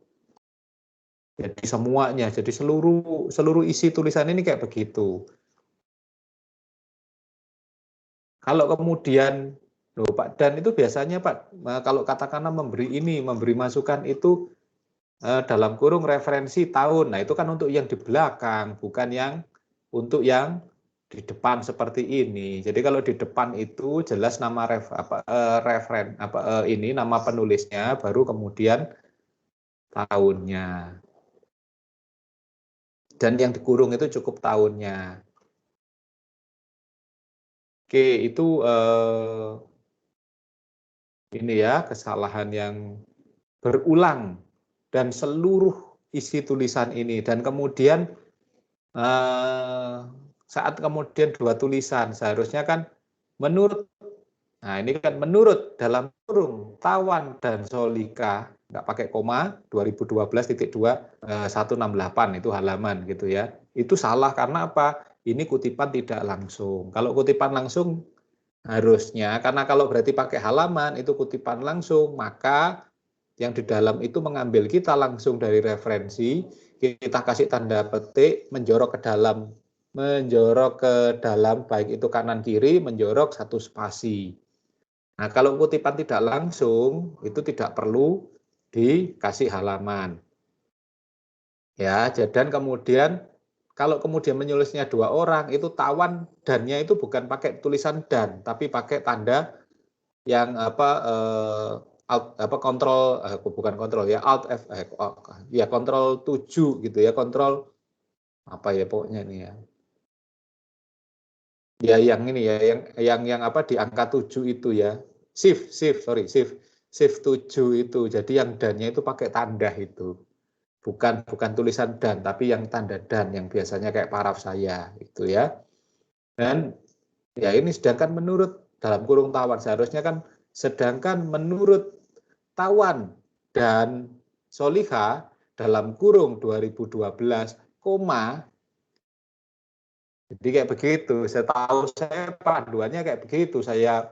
Jadi semuanya, jadi seluruh isi tulisan ini kayak begitu. Kalau kemudian, loh Pak Dan itu biasanya Pak, kalau katakanlah memberi masukan itu dalam kurung referensi tahun. Nah itu kan untuk yang di belakang, bukan yang untuk yang di depan seperti ini. Jadi kalau di depan itu jelas nama nama penulisnya, baru kemudian tahunnya. Dan yang dikurung itu cukup tahunnya. Oke, itu ini ya kesalahan yang berulang dan seluruh isi tulisan ini. Dan kemudian saat kemudian dua tulisan seharusnya kan menurut, nah ini kan menurut dalam kurung Tawan dan Solika, nggak pakai koma, 2012.2.168 itu halaman gitu ya. Itu salah karena apa? Ini kutipan tidak langsung. Kalau kutipan langsung harusnya, karena kalau berarti pakai halaman itu kutipan langsung, maka yang di dalam itu mengambil kita langsung dari referensi, kita kasih tanda petik menjorok ke dalam baik itu kanan kiri menjorok 1 spasi. Nah, kalau kutipan tidak langsung itu tidak perlu dikasih halaman. Ya, dan kemudian kalau kemudian menulisnya 2 orang itu tawan dannya itu bukan pakai tulisan dan tapi pakai tanda yang kontrol bukan kontrol ya alt F ya kontrol 7 gitu ya, kontrol apa ya pokoknya ini ya. Ya yang ini ya yang apa di angka 7 itu ya. Shift 7 itu. Jadi yang dannya itu pakai tanda itu. Bukan tulisan dan tapi yang tanda dan yang biasanya kayak paraf saya itu ya. Dan ya ini sedangkan menurut dalam kurung tawan seharusnya kan sedangkan menurut tawan dan Soliha dalam kurung 2012, jadi kayak begitu. Saya tahu saya panduannya kayak begitu. Saya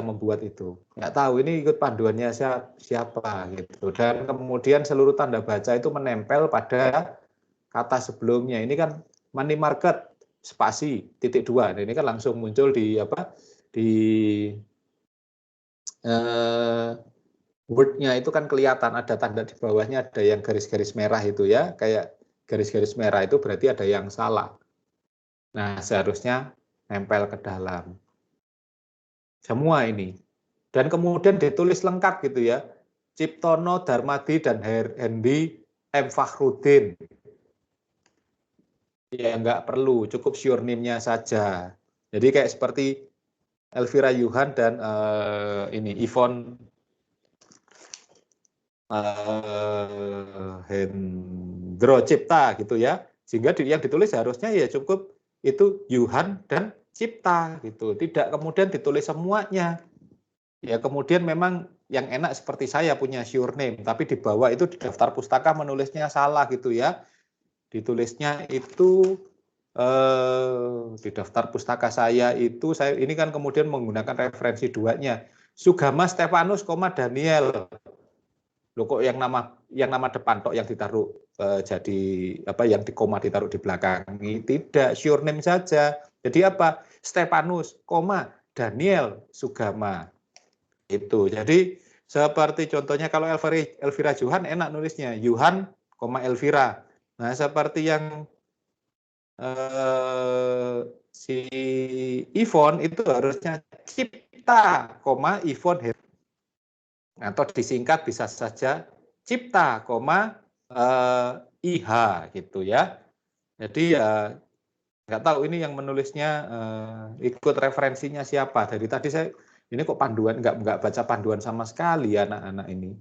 membuat itu. Nggak tahu ini ikut panduannya siapa gitu. Dan kemudian seluruh tanda baca itu menempel pada kata sebelumnya. Ini kan money market spasi titik 2. Nah, ini kan langsung muncul di word-nya itu kan kelihatan ada tanda di bawahnya, ada yang garis-garis merah itu ya, kayak garis-garis merah itu berarti ada yang salah. Nah, seharusnya nempel ke dalam. Semua ini. Dan kemudian ditulis lengkap gitu ya. Ciptono, Darmadi, dan Hendi M. Fakhrudin. Ya, nggak perlu, cukup sure name-nya saja. Jadi kayak seperti Elvira Yuhan dan ini Yvonne Hendro Cipta gitu ya. Sehingga yang ditulis harusnya ya cukup itu Yuhan dan Cipta gitu. Tidak kemudian ditulis semuanya. Ya kemudian memang yang enak seperti saya punya sure name, tapi di bawah itu di daftar pustaka menulisnya salah gitu ya. Ditulisnya itu di daftar pustaka saya itu ini kan kemudian menggunakan referensi 2-nya. Sugama Stefanus, Daniel. Loh kok yang nama depan tok yang ditaruh jadi apa yang di koma ditaruh di belakang? Tidak, sure name saja. Jadi apa? Stefanus, Daniel, Sugama. Itu. Jadi seperti contohnya kalau Elvira Johan enak nulisnya Yuhan, Elvira. Nah, seperti yang si Yvonne itu harusnya Cipta, Yvonne. Atau disingkat bisa saja Cipta, IH gitu ya. Jadi ya nggak tahu ini yang menulisnya ikut referensinya siapa. Dari tadi saya ini kok panduan nggak baca panduan sama sekali anak-anak ini.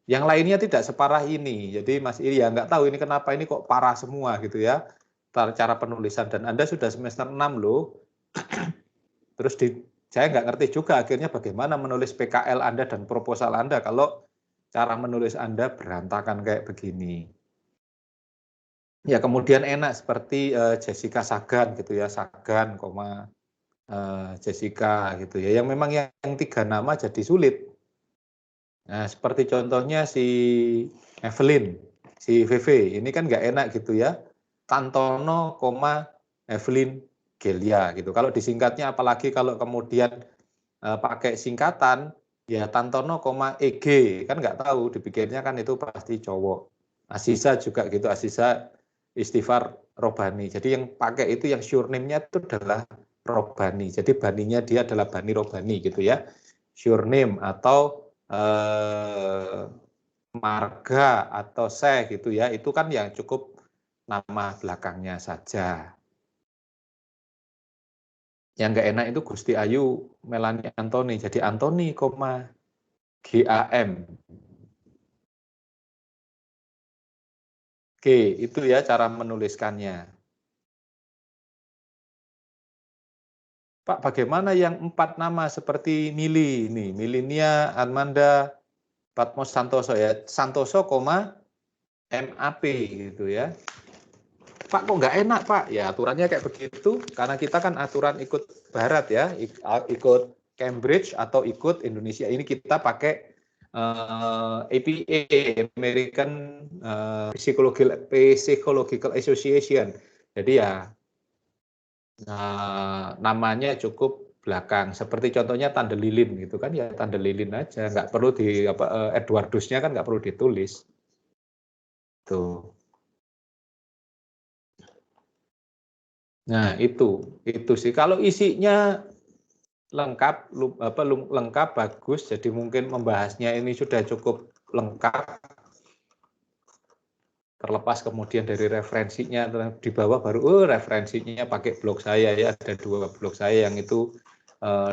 Yang lainnya tidak separah ini. Jadi Mas Iri ya nggak tahu ini kenapa ini kok parah semua gitu ya. Cara penulisan dan Anda sudah semester 6 loh. Terus saya nggak ngerti juga akhirnya bagaimana menulis PKL Anda dan proposal Anda kalau cara menulis Anda berantakan kayak begini. Ya kemudian enak seperti Jessica Sagan gitu ya, Sagan, Jessica gitu ya, yang memang yang 3 nama jadi sulit. Nah seperti contohnya si Evelyn, si VV, ini kan nggak enak gitu ya, Tantono, Evelyn Gelia gitu. Kalau disingkatnya apalagi kalau kemudian pakai singkatan ya Tantono, EG kan nggak tahu dipikirnya kan itu pasti cowok. Asisa juga gitu, Asisa Istighfar Robani. Jadi yang pakai itu yang sure name-nya itu adalah Robani. Jadi baninya dia adalah Bani Robani gitu ya. Sure name atau marga atau syekh gitu ya. Itu kan yang cukup nama belakangnya saja. Yang nggak enak itu Gusti Ayu Melani Antoni. Jadi Antoni, GAM. Oke, itu ya cara menuliskannya. Pak, bagaimana yang 4 nama seperti Mili ini? Milinia, Armanda, Patmos Santoso ya. Santoso, MAP gitu ya. Pak kok nggak enak Pak? Ya aturannya kayak begitu karena kita kan aturan ikut Barat ya, ikut Cambridge atau ikut Indonesia. Ini kita pakai APA, American Psychological Association. Jadi ya namanya cukup belakang. Seperti contohnya tanda lilin gitu kan, ya tanda lilin aja, nggak perlu di Edwardusnya kan nggak perlu ditulis. Tuh. Nah itu sih. Kalau isinya lengkap, lengkap bagus. Jadi mungkin membahasnya ini sudah cukup lengkap. Terlepas kemudian dari referensinya di bawah baru referensinya pakai blog saya ya, ada 2 blog saya yang itu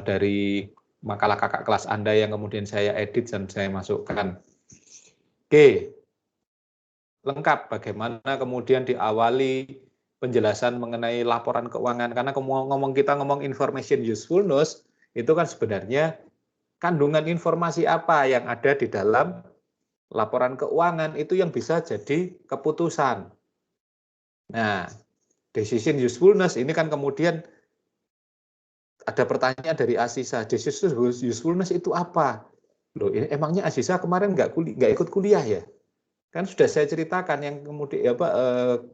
dari makalah kakak kelas Anda yang kemudian saya edit dan saya masukkan. Oke, lengkap bagaimana kemudian diawali penjelasan mengenai laporan keuangan, karena kita ngomong information usefulness itu kan sebenarnya kandungan informasi apa yang ada di dalam laporan keuangan itu yang bisa jadi keputusan. Nah, decision usefulness ini kan kemudian ada pertanyaan dari Asisa, decision usefulness itu apa? Loh, emangnya Asisa kemarin nggak ikut kuliah ya? Kan sudah saya ceritakan yang kemudian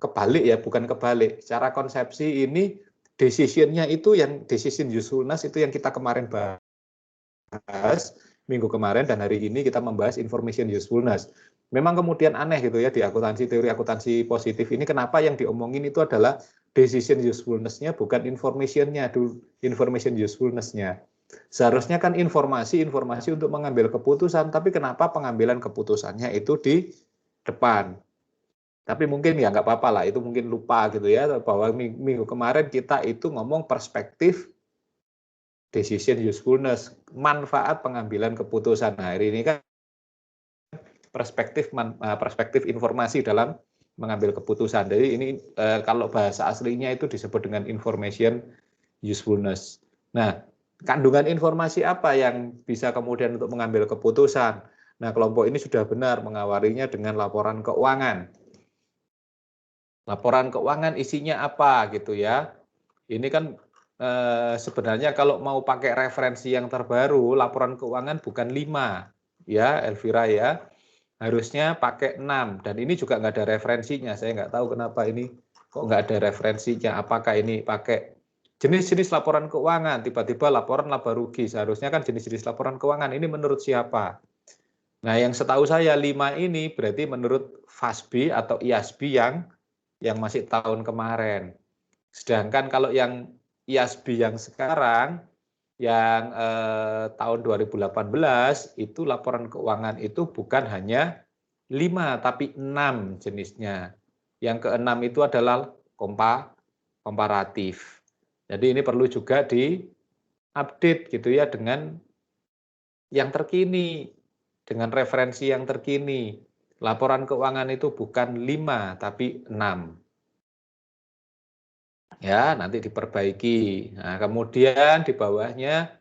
kebalik ya, bukan kebalik. Secara konsepsi ini decision-nya itu yang decision usefulness itu yang kita kemarin bahas minggu kemarin, dan hari ini kita membahas information usefulness. Memang kemudian aneh gitu ya di akuntansi, teori akuntansi positif ini kenapa yang diomongin itu adalah decision usefulness-nya bukan information-nya, information usefulness-nya. Seharusnya kan informasi untuk mengambil keputusan, tapi kenapa pengambilan keputusannya itu di depan. Tapi mungkin ya nggak apa-apa lah, itu mungkin lupa gitu ya, bahwa minggu kemarin kita itu ngomong perspektif decision usefulness, manfaat pengambilan keputusan. Nah, hari ini kan perspektif informasi dalam mengambil keputusan. Jadi ini kalau bahasa aslinya itu disebut dengan information usefulness. Nah, kandungan informasi apa yang bisa kemudian untuk mengambil keputusan? Nah, kelompok ini sudah benar mengawalinya dengan laporan keuangan. Laporan keuangan isinya apa gitu ya. Ini kan sebenarnya kalau mau pakai referensi yang terbaru, laporan keuangan bukan 5 ya Elvira ya, harusnya pakai 6, dan ini juga nggak ada referensinya. Saya nggak tahu kenapa ini kok nggak ada referensinya, apakah ini pakai jenis-jenis laporan keuangan, tiba-tiba laporan laba rugi, seharusnya kan jenis-jenis laporan keuangan, ini menurut siapa? Nah, yang setahu saya 5 ini berarti menurut FASB atau IASB yang masih tahun kemarin. Sedangkan kalau yang IASB yang sekarang, yang tahun 2018, itu laporan keuangan itu bukan hanya 5, tapi 6 jenisnya. Yang ke-6 itu adalah komparatif. Jadi ini perlu juga di-update gitu ya dengan yang terkini, dengan referensi yang terkini. Laporan keuangan itu bukan 5, tapi 6. Ya, nanti diperbaiki. Nah, kemudian di bawahnya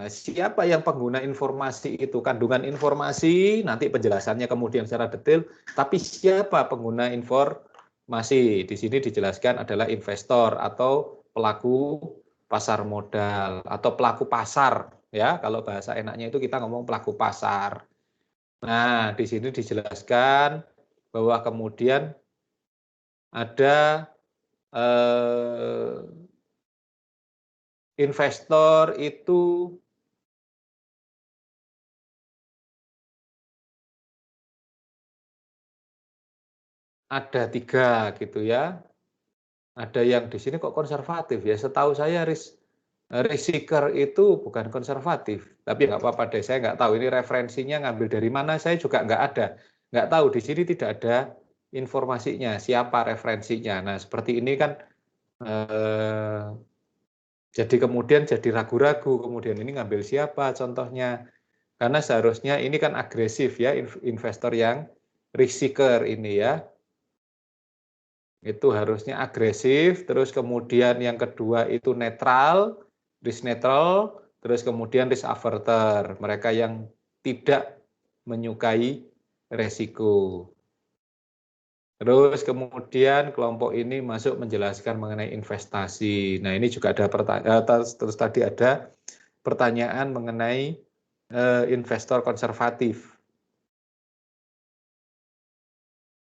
siapa yang pengguna informasi itu, kandungan informasi, nanti penjelasannya kemudian secara detail, tapi siapa pengguna informasi? Di sini dijelaskan adalah investor atau pelaku pasar modal atau pelaku pasar, ya. Kalau bahasa enaknya itu kita ngomong pelaku pasar. Nah, di sini dijelaskan bahwa kemudian ada investor itu ada 3 gitu ya. Ada yang di sini kok konservatif ya. Setahu saya risk seeker itu bukan konservatif. Tapi nggak apa-apa deh, saya nggak tahu ini referensinya ngambil dari mana, saya juga nggak ada. Nggak tahu, di sini tidak ada informasinya, siapa referensinya. Nah, seperti ini kan jadi kemudian jadi ragu-ragu, kemudian ini ngambil siapa contohnya. Karena seharusnya ini kan agresif ya, investor yang risk seeker ini ya. Itu harusnya agresif, terus kemudian yang kedua itu netral, risk netral, terus kemudian risk averter, mereka yang tidak menyukai resiko. Terus kemudian kelompok ini masuk menjelaskan mengenai investasi. Nah, ini juga ada pertanyaan, terus tadi ada pertanyaan mengenai investor konservatif.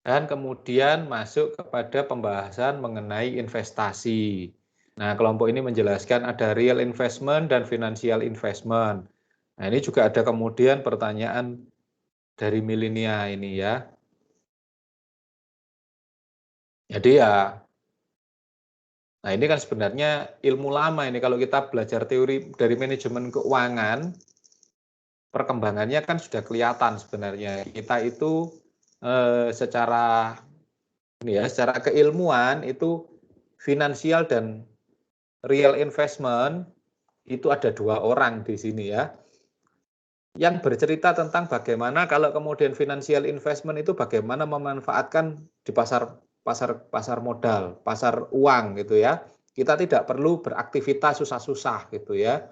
Dan kemudian masuk kepada pembahasan mengenai investasi. Nah, kelompok ini menjelaskan ada real investment dan financial investment. Nah, ini juga ada kemudian pertanyaan dari milenia ini ya. Jadi ya, nah ini kan sebenarnya ilmu lama ini. Kalau kita belajar teori dari manajemen keuangan, perkembangannya kan sudah kelihatan sebenarnya. Kita itu secara ini ya, secara keilmuan itu finansial dan real investment itu ada dua orang di sini ya. Yang bercerita tentang bagaimana kalau kemudian financial investment itu bagaimana memanfaatkan di pasar modal, pasar uang gitu ya. Kita tidak perlu beraktivitas susah-susah gitu ya.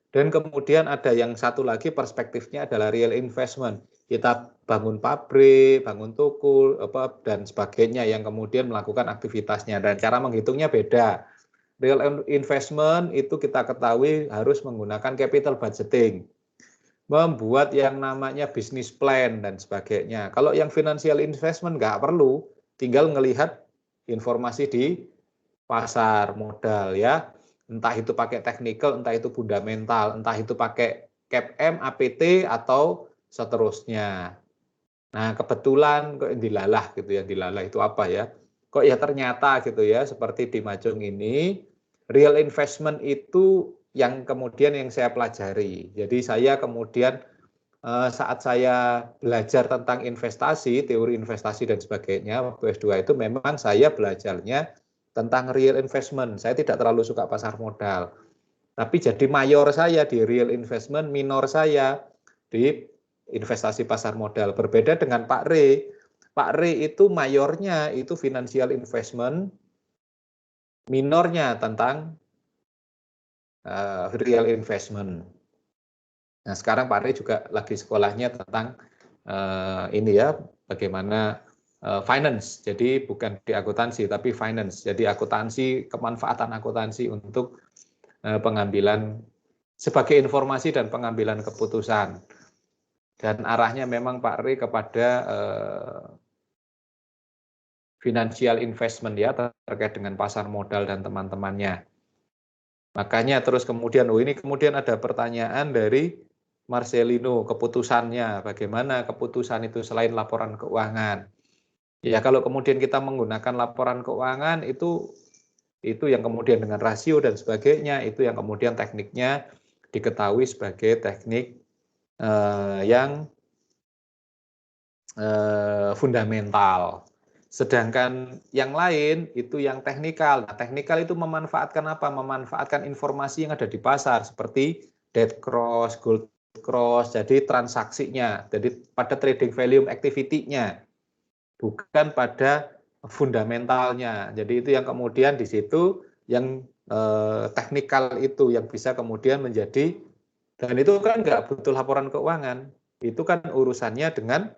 Dan kemudian ada yang satu lagi perspektifnya adalah real investment. Kita bangun pabrik, bangun toko, dan sebagainya yang kemudian melakukan aktivitasnya. Dan cara menghitungnya beda. Real investment itu kita ketahui harus menggunakan capital budgeting. Membuat yang namanya business plan dan sebagainya. Kalau yang financial investment nggak perlu, tinggal ngelihat informasi di pasar modal ya. Entah itu pakai technical, entah itu fundamental, entah itu pakai CAPM, APT, atau seterusnya. Nah, kebetulan kok dilalah gitu ya, dilalah itu apa ya? Kok ya ternyata gitu ya, seperti di Majung ini, real investment itu yang kemudian yang saya pelajari. Jadi saya kemudian saat saya belajar tentang investasi, teori investasi dan sebagainya, waktu S2 itu memang saya belajarnya tentang real investment. Saya tidak terlalu suka pasar modal. Tapi jadi mayor saya di real investment, minor saya di investasi pasar modal. Berbeda dengan Pak Re. Pak Re itu mayornya itu financial investment, minornya tentang real investment. Nah, sekarang Pak Re juga lagi sekolahnya tentang ini ya, bagaimana finance. Jadi bukan di akuntansi, tapi finance. Jadi akuntansi, kemanfaatan akuntansi untuk pengambilan sebagai informasi dan pengambilan keputusan. Dan arahnya memang Pak Re kepada financial investment ya, terkait dengan pasar modal dan teman-temannya. Makanya terus kemudian, ini kemudian ada pertanyaan dari Marcelino, keputusannya, bagaimana keputusan itu selain laporan keuangan. Ya kalau kemudian kita menggunakan laporan keuangan itu yang kemudian dengan rasio dan sebagainya, itu yang kemudian tekniknya diketahui sebagai teknik yang fundamental. Sedangkan yang lain itu yang teknikal. Nah, teknikal itu memanfaatkan apa? Memanfaatkan informasi yang ada di pasar seperti dead cross, gold cross, jadi transaksinya, jadi pada trading volume activity-nya, bukan pada fundamentalnya. Jadi itu yang kemudian di situ yang teknikal itu yang bisa kemudian menjadi, dan itu kan nggak butuh laporan keuangan, itu kan urusannya dengan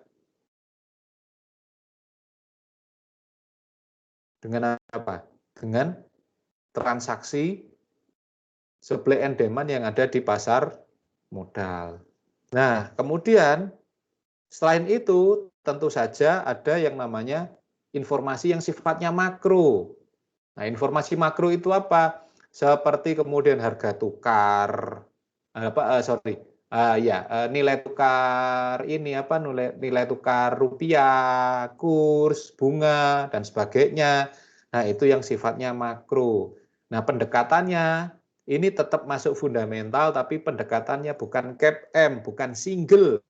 apa? Dengan transaksi supply and demand yang ada di pasar modal. Nah, kemudian selain itu tentu saja ada yang namanya informasi yang sifatnya makro. Nah, informasi makro itu apa? Seperti kemudian harga tukar, nilai tukar ini apa? Nilai tukar rupiah, kurs, bunga dan sebagainya. Nah, itu yang sifatnya makro. Nah, pendekatannya ini tetap masuk fundamental, tapi pendekatannya bukan CAPM, bukan single.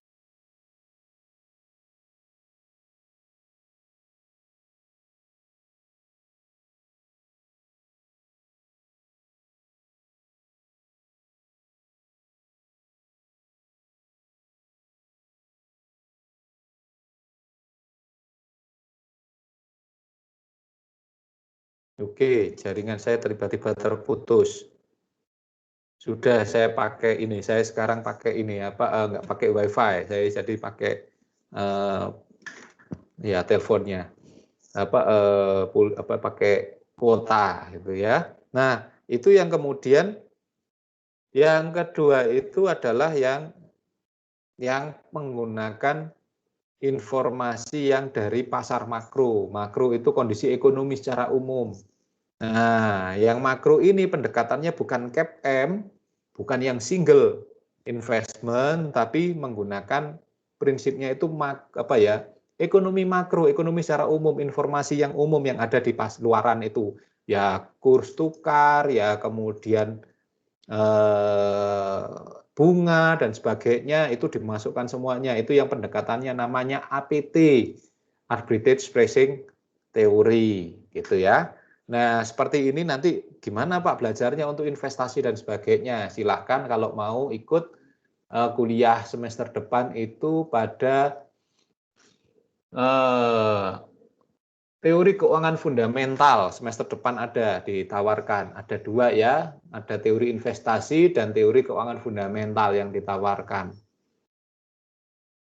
Oke, jaringan saya tiba-tiba terputus. Sudah saya pakai ini, saya sekarang pakai ini nggak pakai WiFi, saya jadi pakai ya teleponnya pakai kuota gitu ya. Nah, itu yang kemudian yang kedua itu adalah yang yang menggunakan informasi yang dari pasar makro. Makro itu kondisi ekonomi secara umum. Nah, yang makro ini pendekatannya bukan CAPM, bukan yang single investment, tapi menggunakan prinsipnya itu ekonomi makro, ekonomi secara umum, informasi yang umum yang ada di luaran itu. Ya, kurs tukar, ya kemudian bunga dan sebagainya itu dimasukkan semuanya. Itu yang pendekatannya namanya APT, Arbitrage Pricing Theory, gitu ya. Nah, seperti ini nanti gimana Pak belajarnya untuk investasi dan sebagainya? Silahkan kalau mau ikut kuliah semester depan itu pada teori keuangan fundamental semester depan ada ditawarkan. Ada 2 ya, ada teori investasi dan teori keuangan fundamental yang ditawarkan.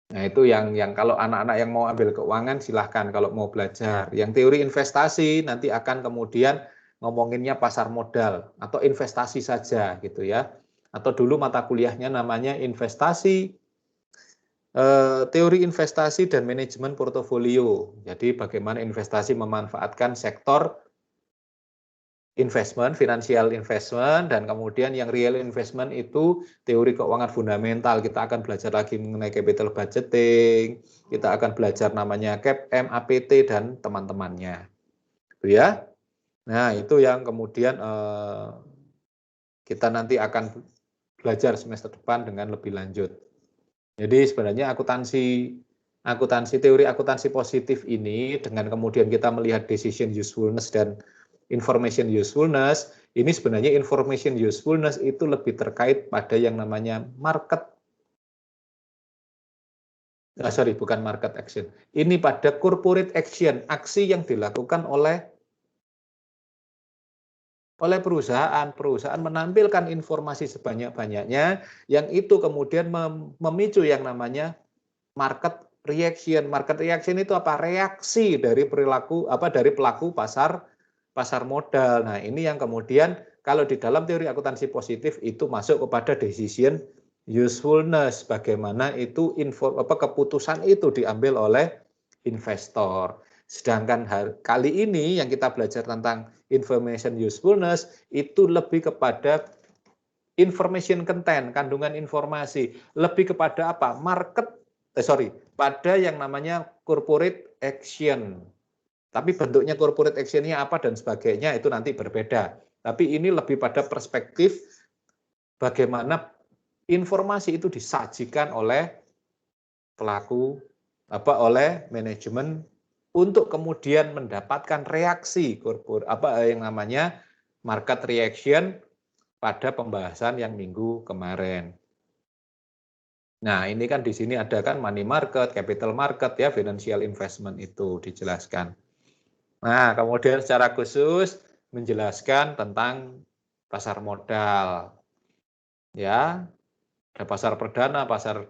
Nah itu yang kalau anak-anak yang mau ambil keuangan silahkan kalau mau belajar. Yang teori investasi nanti akan kemudian ngomonginnya pasar modal atau investasi saja gitu ya. Atau dulu mata kuliahnya namanya investasi, teori investasi dan manajemen portofolio. Jadi bagaimana investasi memanfaatkan sektor investment, financial investment, dan kemudian yang real investment itu teori keuangan fundamental. Kita akan belajar lagi mengenai capital budgeting, kita akan belajar namanya CAPM, APT, dan teman-temannya. Itu ya. Nah itu yang kemudian kita nanti akan belajar semester depan dengan lebih lanjut. Jadi sebenarnya teori akuntansi positif ini dengan kemudian kita melihat decision usefulness dan information usefulness, ini sebenarnya information usefulness itu lebih terkait pada yang namanya bukan market action. Ini pada corporate action, aksi yang dilakukan oleh perusahaan menampilkan informasi sebanyak-banyaknya yang itu kemudian memicu yang namanya market reaction. Market reaction itu apa? Reaksi dari dari pelaku pasar modal. Nah, ini yang kemudian kalau di dalam teori akuntansi positif itu masuk kepada decision usefulness, bagaimana itu keputusan itu diambil oleh investor. Sedangkan kali ini yang kita belajar tentang information usefulness itu lebih kepada information content, kandungan informasi, lebih kepada apa? Pada yang namanya corporate action. Tapi bentuknya corporate action-nya apa dan sebagainya itu nanti berbeda. Tapi ini lebih pada perspektif bagaimana informasi itu disajikan oleh oleh manajemen untuk kemudian mendapatkan reaksi yang namanya market reaction pada pembahasan yang minggu kemarin. Nah, ini kan di sini ada kan money market, capital market ya, financial investment itu dijelaskan. Nah, kemudian secara khusus menjelaskan tentang pasar modal. Ya. Ada pasar perdana, pasar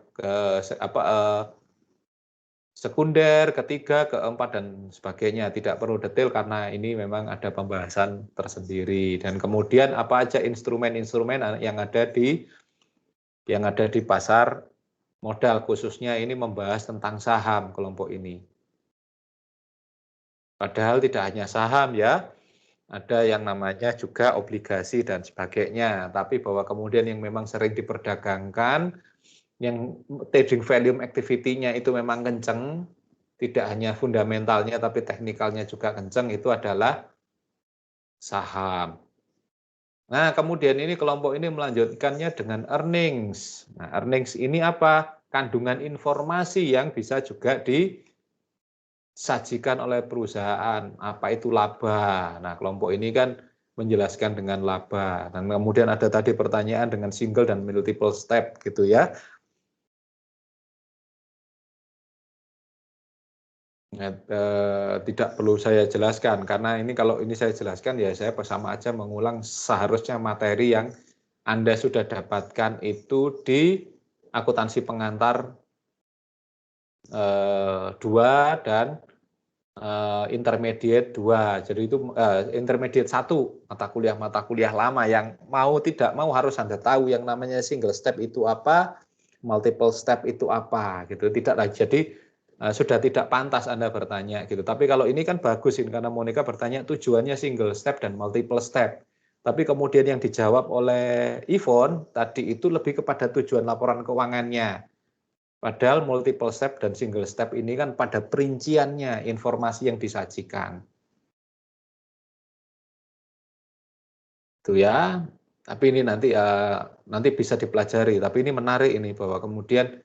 sekunder, ketiga, keempat, dan sebagainya. Tidak perlu detail karena ini memang ada pembahasan tersendiri. Dan kemudian apa aja instrumen-instrumen yang ada di pasar modal, khususnya ini membahas tentang saham kelompok ini. Padahal tidak hanya saham ya, ada yang namanya juga obligasi dan sebagainya. Tapi bahwa kemudian yang memang sering diperdagangkan, yang trading volume activity-nya itu memang kenceng, tidak hanya fundamentalnya tapi teknikalnya juga kenceng, itu adalah saham. Nah, kemudian ini kelompok ini melanjutkannya dengan earnings. Nah, earnings ini apa? Kandungan informasi yang bisa juga disajikan oleh perusahaan. Apa itu laba? Nah, kelompok ini kan menjelaskan dengan laba. Dan kemudian ada tadi pertanyaan dengan single dan multiple step gitu ya. Tidak perlu saya jelaskan karena ini kalau ini saya jelaskan ya saya sama aja mengulang seharusnya materi yang Anda sudah dapatkan itu di akuntansi pengantar 2 dan intermediate 2. Jadi itu intermediate 1 mata kuliah lama yang mau tidak mau harus Anda tahu yang namanya single step itu apa, multiple step itu apa gitu, tidak lagi. Jadi sudah tidak pantas Anda bertanya gitu. Tapi kalau ini kan bagus ini karena Monica bertanya tujuannya single step dan multiple step. Tapi kemudian yang dijawab oleh Yvonne tadi itu lebih kepada tujuan laporan keuangannya. Padahal multiple step dan single step ini kan pada perinciannya informasi yang disajikan. Itu ya. Tapi ini nanti bisa dipelajari. Tapi ini menarik ini bahwa kemudian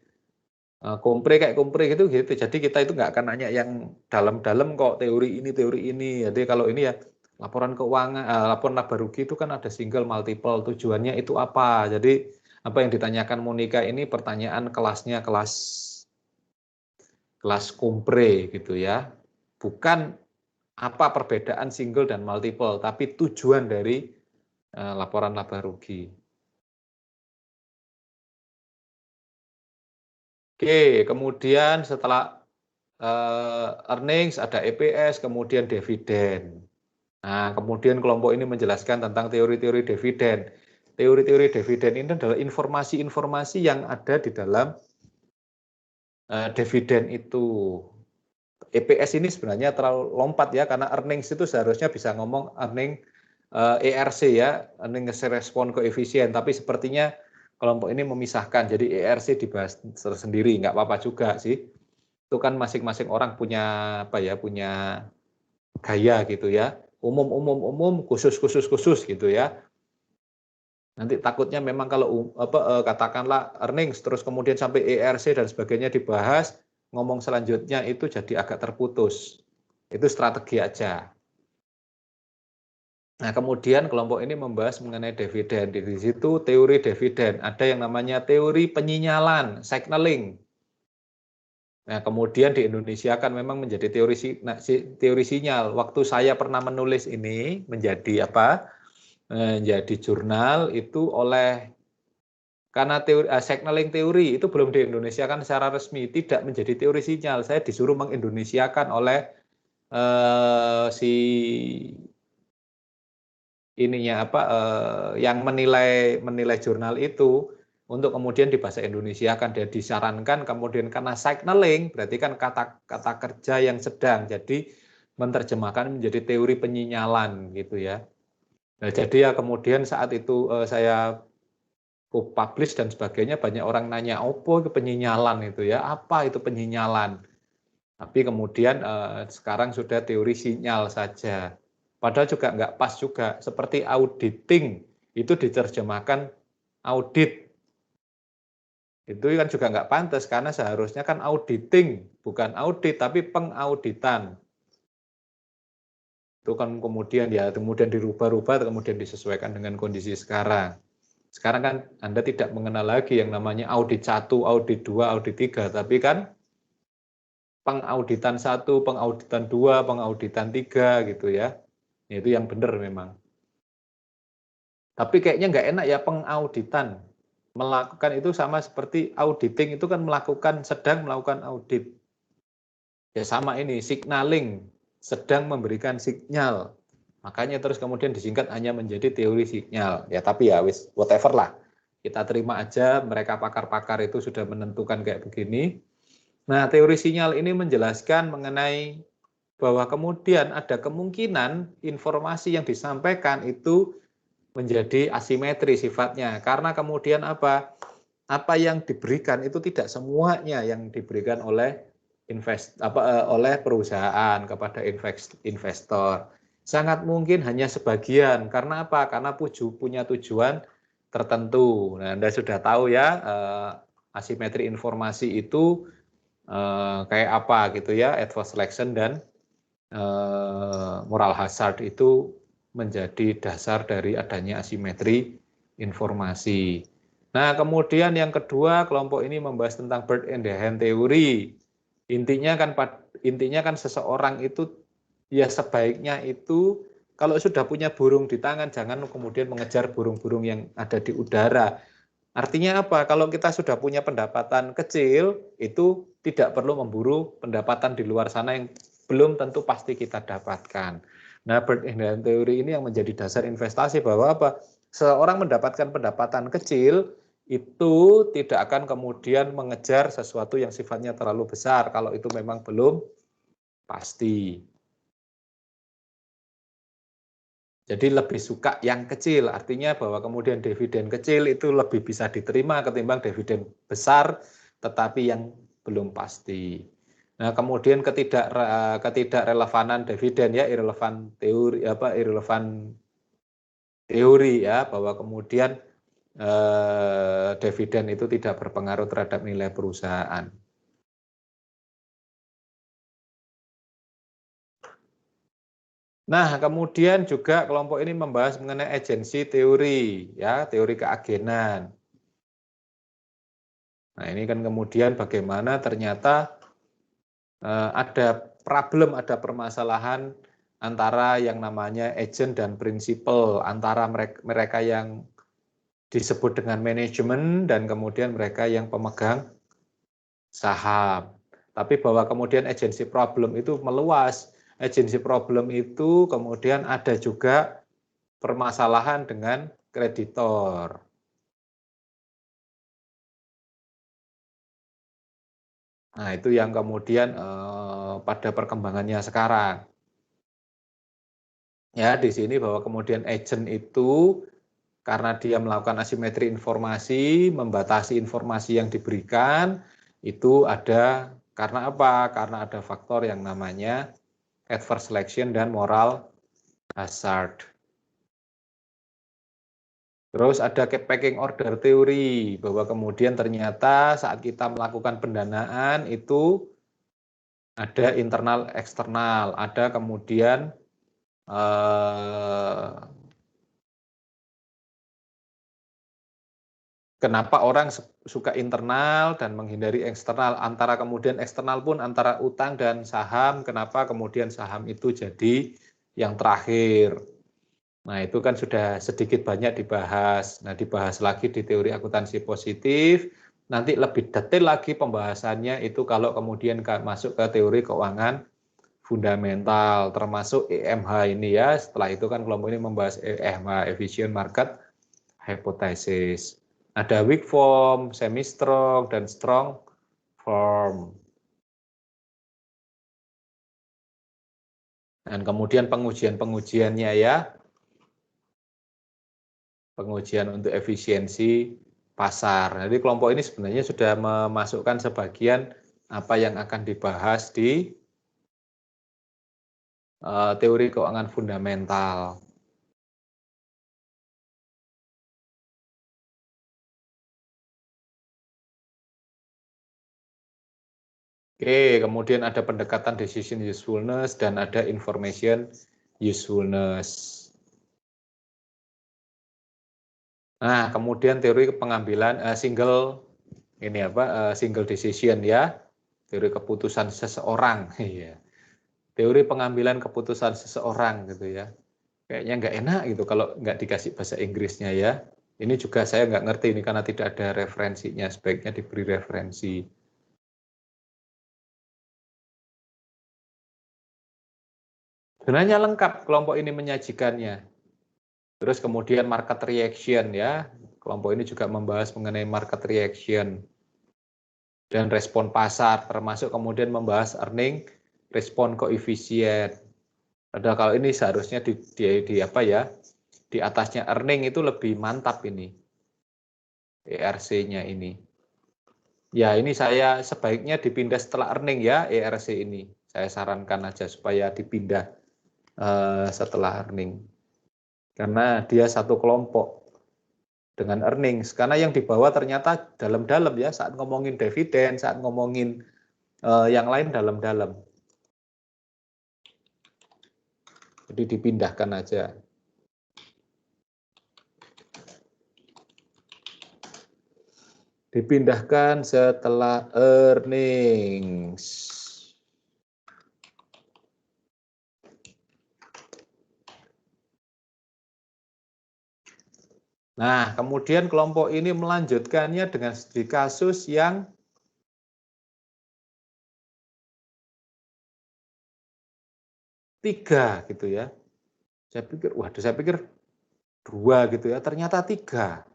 kompre kayak kompre gitu. Jadi kita itu nggak akan nanya yang dalam-dalam kok teori ini. Jadi kalau ini ya laporan keuangan, laporan laba rugi itu kan ada single, multiple. Tujuannya itu apa? Jadi apa yang ditanyakan Monica ini pertanyaan kelasnya kelas kompre gitu ya. Bukan apa perbedaan single dan multiple, tapi tujuan dari laporan laba rugi. Oke, kemudian setelah earnings ada EPS, kemudian dividen. Nah, kemudian kelompok ini menjelaskan tentang teori-teori dividen. Teori-teori dividen ini adalah informasi-informasi yang ada di dalam dividen itu. EPS ini sebenarnya terlalu lompat ya, karena earnings itu seharusnya bisa ngomong earning ERC ya, earning respon koefisien, tapi sepertinya kelompok ini memisahkan, jadi ERC dibahas tersendiri, nggak apa-apa juga sih. Itu kan masing-masing orang punya punya gaya gitu ya, umum, khusus gitu ya. Nanti takutnya memang kalau katakanlah earnings terus kemudian sampai ERC dan sebagainya dibahas, ngomong selanjutnya itu jadi agak terputus. Itu strategi aja. Nah, kemudian kelompok ini membahas mengenai dividen. Di situ teori dividen, ada yang namanya teori penyinyalan, signaling. Nah, kemudian di Indonesia kan memang menjadi teori sinyal. Waktu saya pernah menulis ini menjadi menjadi jurnal itu karena teori signaling teori itu belum di Indonesia kan secara resmi, tidak menjadi teori sinyal. Saya disuruh mengindonesiakan oleh yang menilai jurnal itu untuk kemudian di bahasa Indonesia kan dia disarankan, kemudian karena signaling berarti kan kata kerja yang sedang, jadi menerjemahkan menjadi teori penyinyalan gitu ya. Nah, jadi ya kemudian saat itu saya publish dan sebagainya, banyak orang nanya opo itu penyinyalan itu ya, apa itu penyinyalan. Tapi kemudian sekarang sudah teori sinyal saja. Padahal juga nggak pas juga, seperti auditing, itu diterjemahkan audit. Itu kan juga nggak pantas, karena seharusnya kan auditing, bukan audit, tapi pengauditan. Itu kan kemudian dirubah-rubah, kemudian disesuaikan dengan kondisi sekarang. Sekarang kan Anda tidak mengenal lagi yang namanya audit 1, audit 2, audit 3, tapi kan pengauditan 1, pengauditan 2, pengauditan 3 gitu ya. Itu yang benar memang. Tapi kayaknya nggak enak ya pengauditan. Melakukan itu sama seperti auditing, itu kan sedang melakukan audit. Ya sama ini, signaling, sedang memberikan sinyal. Makanya terus kemudian disingkat hanya menjadi teori sinyal. Ya tapi ya whatever lah. Kita terima aja, mereka pakar-pakar itu sudah menentukan kayak begini. Nah, teori sinyal ini menjelaskan mengenai bahwa kemudian ada kemungkinan informasi yang disampaikan itu menjadi asimetri sifatnya, karena kemudian apa yang diberikan itu tidak semuanya yang diberikan oleh oleh perusahaan kepada investor. Sangat mungkin hanya sebagian. Karena apa? Karena punya tujuan tertentu. Nah, Anda sudah tahu ya, asimetri informasi itu kayak apa gitu ya, adverse selection dan moral hazard itu menjadi dasar dari adanya asimetri informasi. Nah, kemudian yang kedua, kelompok ini membahas tentang bird in the hand theory. Intinya kan seseorang itu ya sebaiknya itu kalau sudah punya burung di tangan, jangan kemudian mengejar burung-burung yang ada di udara. Artinya apa? Kalau kita sudah punya pendapatan kecil, itu tidak perlu memburu pendapatan di luar sana yang belum tentu pasti kita dapatkan. Nah, bird in the hand theory ini yang menjadi dasar investasi, bahwa apa? Seorang mendapatkan pendapatan kecil, itu tidak akan kemudian mengejar sesuatu yang sifatnya terlalu besar kalau itu memang belum pasti. Jadi lebih suka yang kecil, artinya bahwa kemudian dividen kecil itu lebih bisa diterima ketimbang dividen besar tetapi yang belum pasti. Nah, kemudian ketidakrelevanan dividen ya, irrelevan teori ya, bahwa kemudian dividen itu tidak berpengaruh terhadap nilai perusahaan. Nah, kemudian juga kelompok ini membahas mengenai agensi teori, ya, teori keagenan. Nah, ini kan kemudian bagaimana ternyata ada problem, ada permasalahan antara yang namanya agent dan prinsipal, antara mereka yang disebut dengan manajemen dan kemudian mereka yang pemegang saham. Tapi bahwa kemudian agency problem itu meluas. Agency problem itu kemudian ada juga permasalahan dengan kreditor. Nah, itu yang kemudian pada perkembangannya sekarang. Ya, di sini bahwa kemudian agent itu karena dia melakukan asimetri informasi, membatasi informasi yang diberikan, itu ada karena apa? Karena ada faktor yang namanya adverse selection dan moral hazard. Terus ada packing order teori, bahwa kemudian ternyata saat kita melakukan pendanaan itu ada internal eksternal, ada kemudian kenapa orang suka internal dan menghindari eksternal, antara kemudian eksternal pun antara utang dan saham, kenapa kemudian saham itu jadi yang terakhir. Nah, itu kan sudah sedikit banyak dibahas. Nah, dibahas lagi di teori akuntansi positif. Nanti lebih detail lagi pembahasannya itu kalau kemudian masuk ke teori keuangan fundamental, termasuk EMH ini ya. Setelah itu kan kelompok ini membahas EMH, Efficient Market Hypothesis. Ada weak form, semi strong, dan strong form. Dan kemudian pengujian-pengujiannya ya. Pengujian untuk efisiensi pasar. Jadi kelompok ini sebenarnya sudah memasukkan sebagian apa yang akan dibahas di teori keuangan fundamental. Oke, kemudian ada pendekatan decision usefulness dan ada information usefulness. Nah, kemudian teori pengambilan single decision ya, teori keputusan seseorang. Iya. Teori pengambilan keputusan seseorang gitu ya. Kayaknya nggak enak gitu kalau nggak dikasih bahasa Inggrisnya ya. Ini juga saya nggak ngerti ini karena tidak ada referensinya, sebaiknya diberi referensi. Sebenarnya lengkap kelompok ini menyajikannya. Terus kemudian market reaction ya. Kelompok ini juga membahas mengenai market reaction dan respon pasar, termasuk kemudian membahas earning respon koefisien. Padahal kalau ini seharusnya di atasnya earning itu lebih mantap ini. ERC-nya ini. Ya, ini saya sebaiknya dipindah setelah earning ya, ERC ini. Saya sarankan aja supaya dipindah setelah earning. Karena dia satu kelompok dengan earnings. Karena yang dibawa ternyata dalam-dalam ya, saat ngomongin dividen, saat ngomongin yang lain dalam-dalam. Jadi dipindahkan aja. Dipindahkan setelah earnings. Nah, kemudian kelompok ini melanjutkannya dengan studi kasus yang tiga gitu ya. Saya pikir 2 gitu ya, ternyata 3.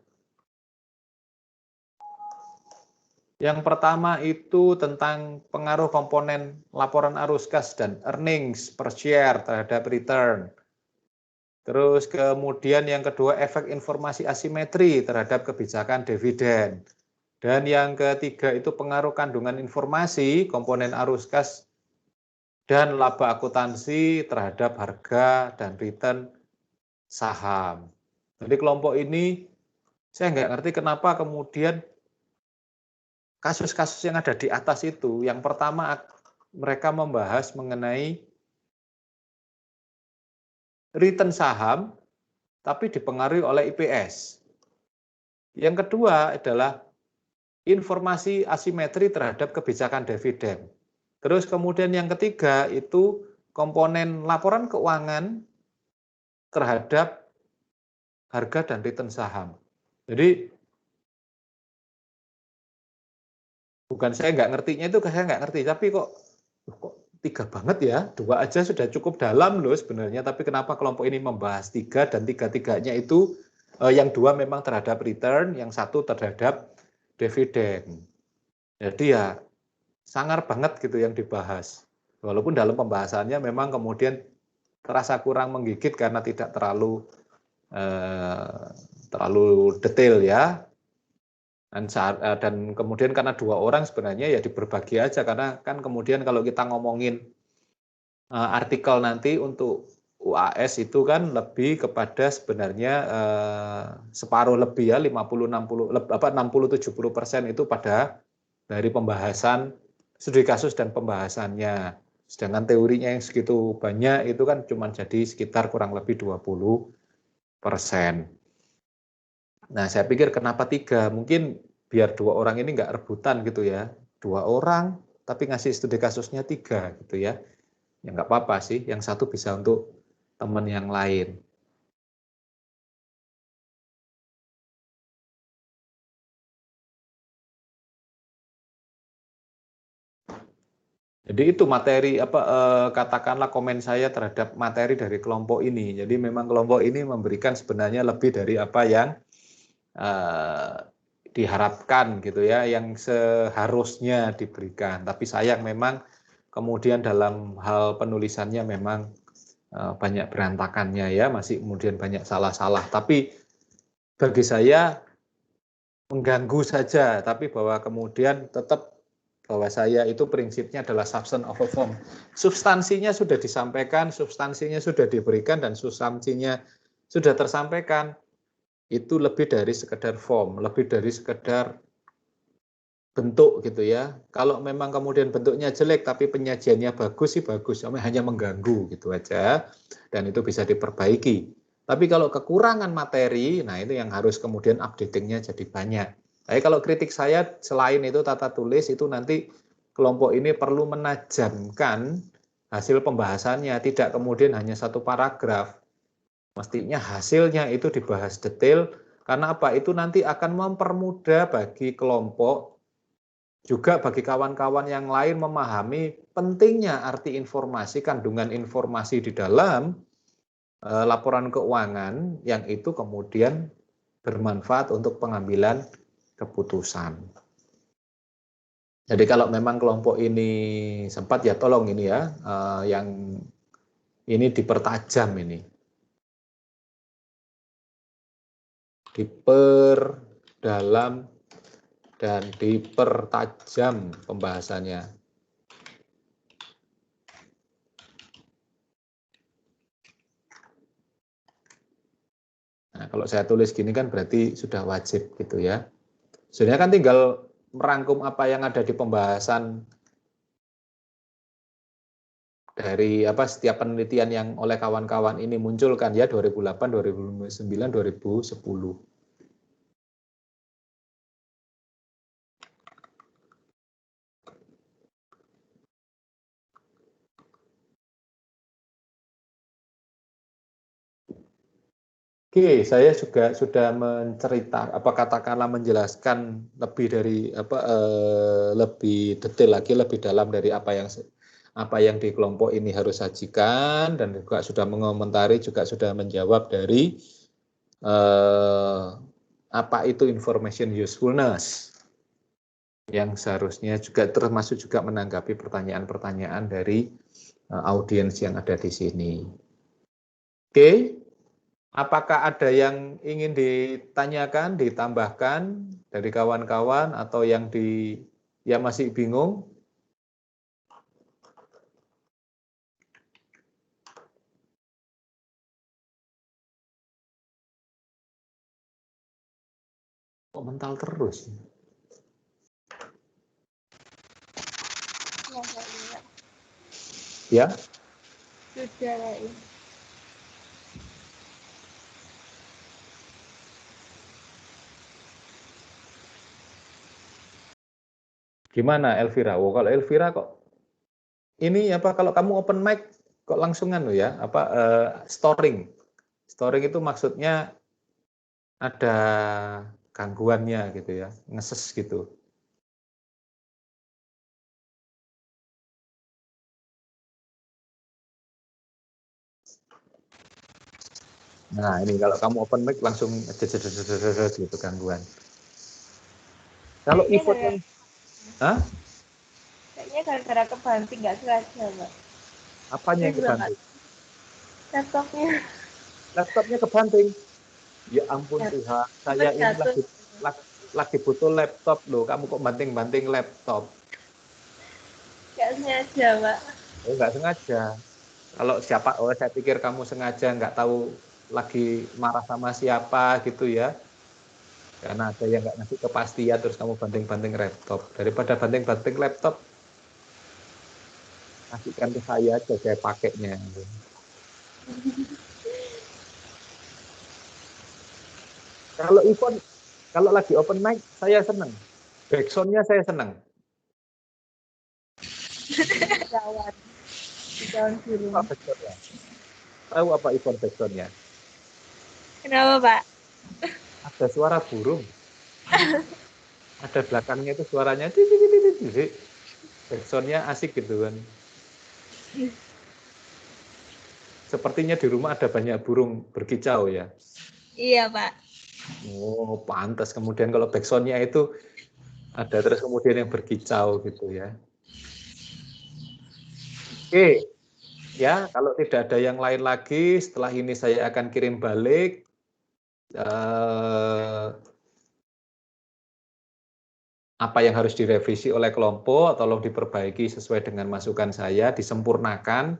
Yang pertama itu tentang pengaruh komponen laporan arus kas dan earnings per share terhadap return. Terus kemudian yang kedua efek informasi asimetri terhadap kebijakan dividen. Dan yang ketiga itu pengaruh kandungan informasi komponen arus kas dan laba akuntansi terhadap harga dan return saham. Jadi kelompok ini saya nggak ngerti kenapa kemudian kasus-kasus yang ada di atas itu, yang pertama mereka membahas mengenai return saham, tapi dipengaruhi oleh IPS. Yang kedua adalah informasi asimetri terhadap kebijakan dividen. Terus kemudian yang ketiga itu komponen laporan keuangan terhadap harga dan return saham. Jadi bukan saya nggak ngertinya itu, saya nggak ngerti, tapi kok tiga banget ya, dua aja sudah cukup dalam loh sebenarnya, tapi kenapa kelompok ini membahas tiga dan tiga-tiganya itu yang dua memang terhadap return, yang satu terhadap dividen. Jadi ya sangar banget gitu yang dibahas. Walaupun dalam pembahasannya memang kemudian terasa kurang menggigit karena tidak terlalu detail ya. Dan kemudian karena dua orang sebenarnya ya diberbagi aja, karena kan kemudian kalau kita ngomongin artikel nanti untuk UAS itu kan lebih kepada sebenarnya separuh lebih ya, 60-70% itu pada dari pembahasan studi kasus dan pembahasannya. Sedangkan teorinya yang segitu banyak itu kan cuma jadi sekitar kurang lebih 20%. Nah, saya pikir kenapa tiga? Mungkin biar dua orang ini nggak rebutan gitu ya. Dua orang, tapi ngasih studi kasusnya tiga gitu ya. Ya nggak apa-apa sih, yang satu bisa untuk teman yang lain. Jadi itu materi katakanlah komen saya terhadap materi dari kelompok ini. Jadi memang kelompok ini memberikan sebenarnya lebih dari apa yang diharapkan gitu ya, yang seharusnya diberikan. Tapi sayang memang kemudian dalam hal penulisannya memang banyak berantakannya ya, masih kemudian banyak salah-salah. Tapi bagi saya mengganggu saja, tapi bahwa kemudian tetap bahwa saya itu prinsipnya adalah substance over form. Substansinya sudah disampaikan, substansinya sudah diberikan, dan substansinya sudah tersampaikan. Itu lebih dari sekedar form, lebih dari sekedar bentuk gitu ya. Kalau memang kemudian bentuknya jelek tapi penyajiannya bagus sih bagus, hanya mengganggu gitu aja, dan itu bisa diperbaiki. Tapi kalau kekurangan materi, nah itu yang harus kemudian updatingnya jadi banyak. Tapi kalau kritik saya selain itu tata tulis, itu nanti kelompok ini perlu menajamkan hasil pembahasannya, tidak kemudian hanya satu paragraf. Mestinya hasilnya itu dibahas detail, karena apa? Itu nanti akan mempermudah bagi kelompok, juga bagi kawan-kawan yang lain memahami pentingnya arti informasi, kandungan informasi di dalam laporan keuangan, yang itu kemudian bermanfaat untuk pengambilan keputusan. Jadi kalau memang kelompok ini sempat ya tolong ini ya, yang ini dipertajam ini. Diperdalam dan dipertajam pembahasannya. Nah, kalau saya tulis gini kan berarti sudah wajib gitu ya. Sebenarnya kan tinggal merangkum apa yang ada di pembahasan dari setiap penelitian yang oleh kawan-kawan ini munculkan ya, 2008, 2009, 2010. Oke, saya juga sudah katakanlah menjelaskan lebih dari lebih detail lagi, lebih dalam dari apa yang di kelompok ini harus sajikan, dan juga sudah mengomentari, juga sudah menjawab dari apa itu information usefulness. yang seharusnya juga termasuk juga menanggapi pertanyaan-pertanyaan dari audiens yang ada di sini. Oke, apakah ada yang ingin ditanyakan, ditambahkan dari kawan-kawan atau yang masih bingung? Kok mental terus? Ya? Sudah ya. Gimana Elvira? Oh, kalau Elvira kok ini apa kalau kamu open mic kok langsungan lo ya? Apa storing? Storing itu maksudnya ada gangguannya gitu ya, ngeses gitu. Nah ini kalau kamu open mic langsung gitu gangguan. Kalau event, kayaknya gara-gara kebanting nggak sengaja, Mbak. Apanya yang kebanting? Laptopnya. Laptopnya kebanting. Ya ampun Tuhan, saya ini lagi butuh laptop loh. Kamu kok banting-banting laptop? Nggak sengaja, Mbak. Oh nggak sengaja. Kalau siapa? Oh saya pikir kamu sengaja nggak tahu lagi marah sama siapa gitu ya. Karena ada yang nggak ngasih kepastian terus kamu banting-banting laptop. Daripada banting-banting laptop, kasihkan ke saya aja, saya pakainya. Kalau event, kalau lagi open mic, saya senang. Backsound-nya saya senang. Jawan biru. Tahu apa event backsound-nya? Kenapa, Pak? Ada suara burung. Ada belakangnya itu suaranya backsound-nya asik gitu kan. Sepertinya di rumah ada banyak burung berkicau ya. Iya, Pak. Oh, pantas. Kemudian kalau backsound-nya itu ada terus kemudian yang berkicau gitu ya. Oke. Ya, kalau tidak ada yang lain lagi, setelah ini saya akan kirim balik apa yang harus direvisi oleh kelompok, tolong diperbaiki sesuai dengan masukan saya, disempurnakan,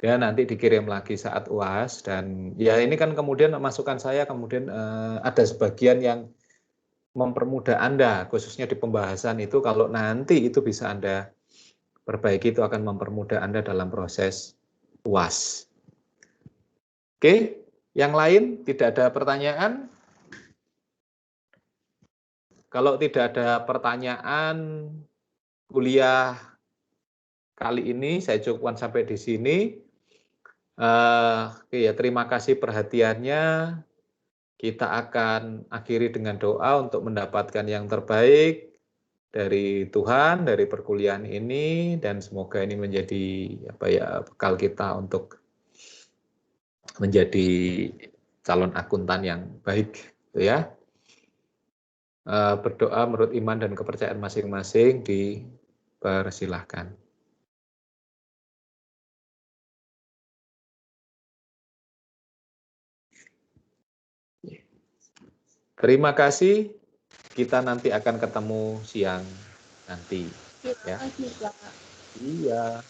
dan nanti dikirim lagi saat UAS. Dan ya ini kan kemudian masukan saya, kemudian ada sebagian yang mempermudah Anda, khususnya di pembahasan itu, kalau nanti itu bisa Anda perbaiki, itu akan mempermudah Anda dalam proses UAS. Oke, yang lain tidak ada pertanyaan? Kalau tidak ada pertanyaan, kuliah kali ini saya cukupkan sampai di sini. Oke ya, terima kasih perhatiannya. Kita akan akhiri dengan doa untuk mendapatkan yang terbaik dari Tuhan, dari perkuliahan ini, dan semoga ini menjadi bekal kita untuk menjadi calon akuntan yang baik, gitu ya. Berdoa menurut iman dan kepercayaan masing-masing, dipersilahkan. Terima kasih. Kita nanti akan ketemu siang nanti. Terima kasih, Pak. Iya.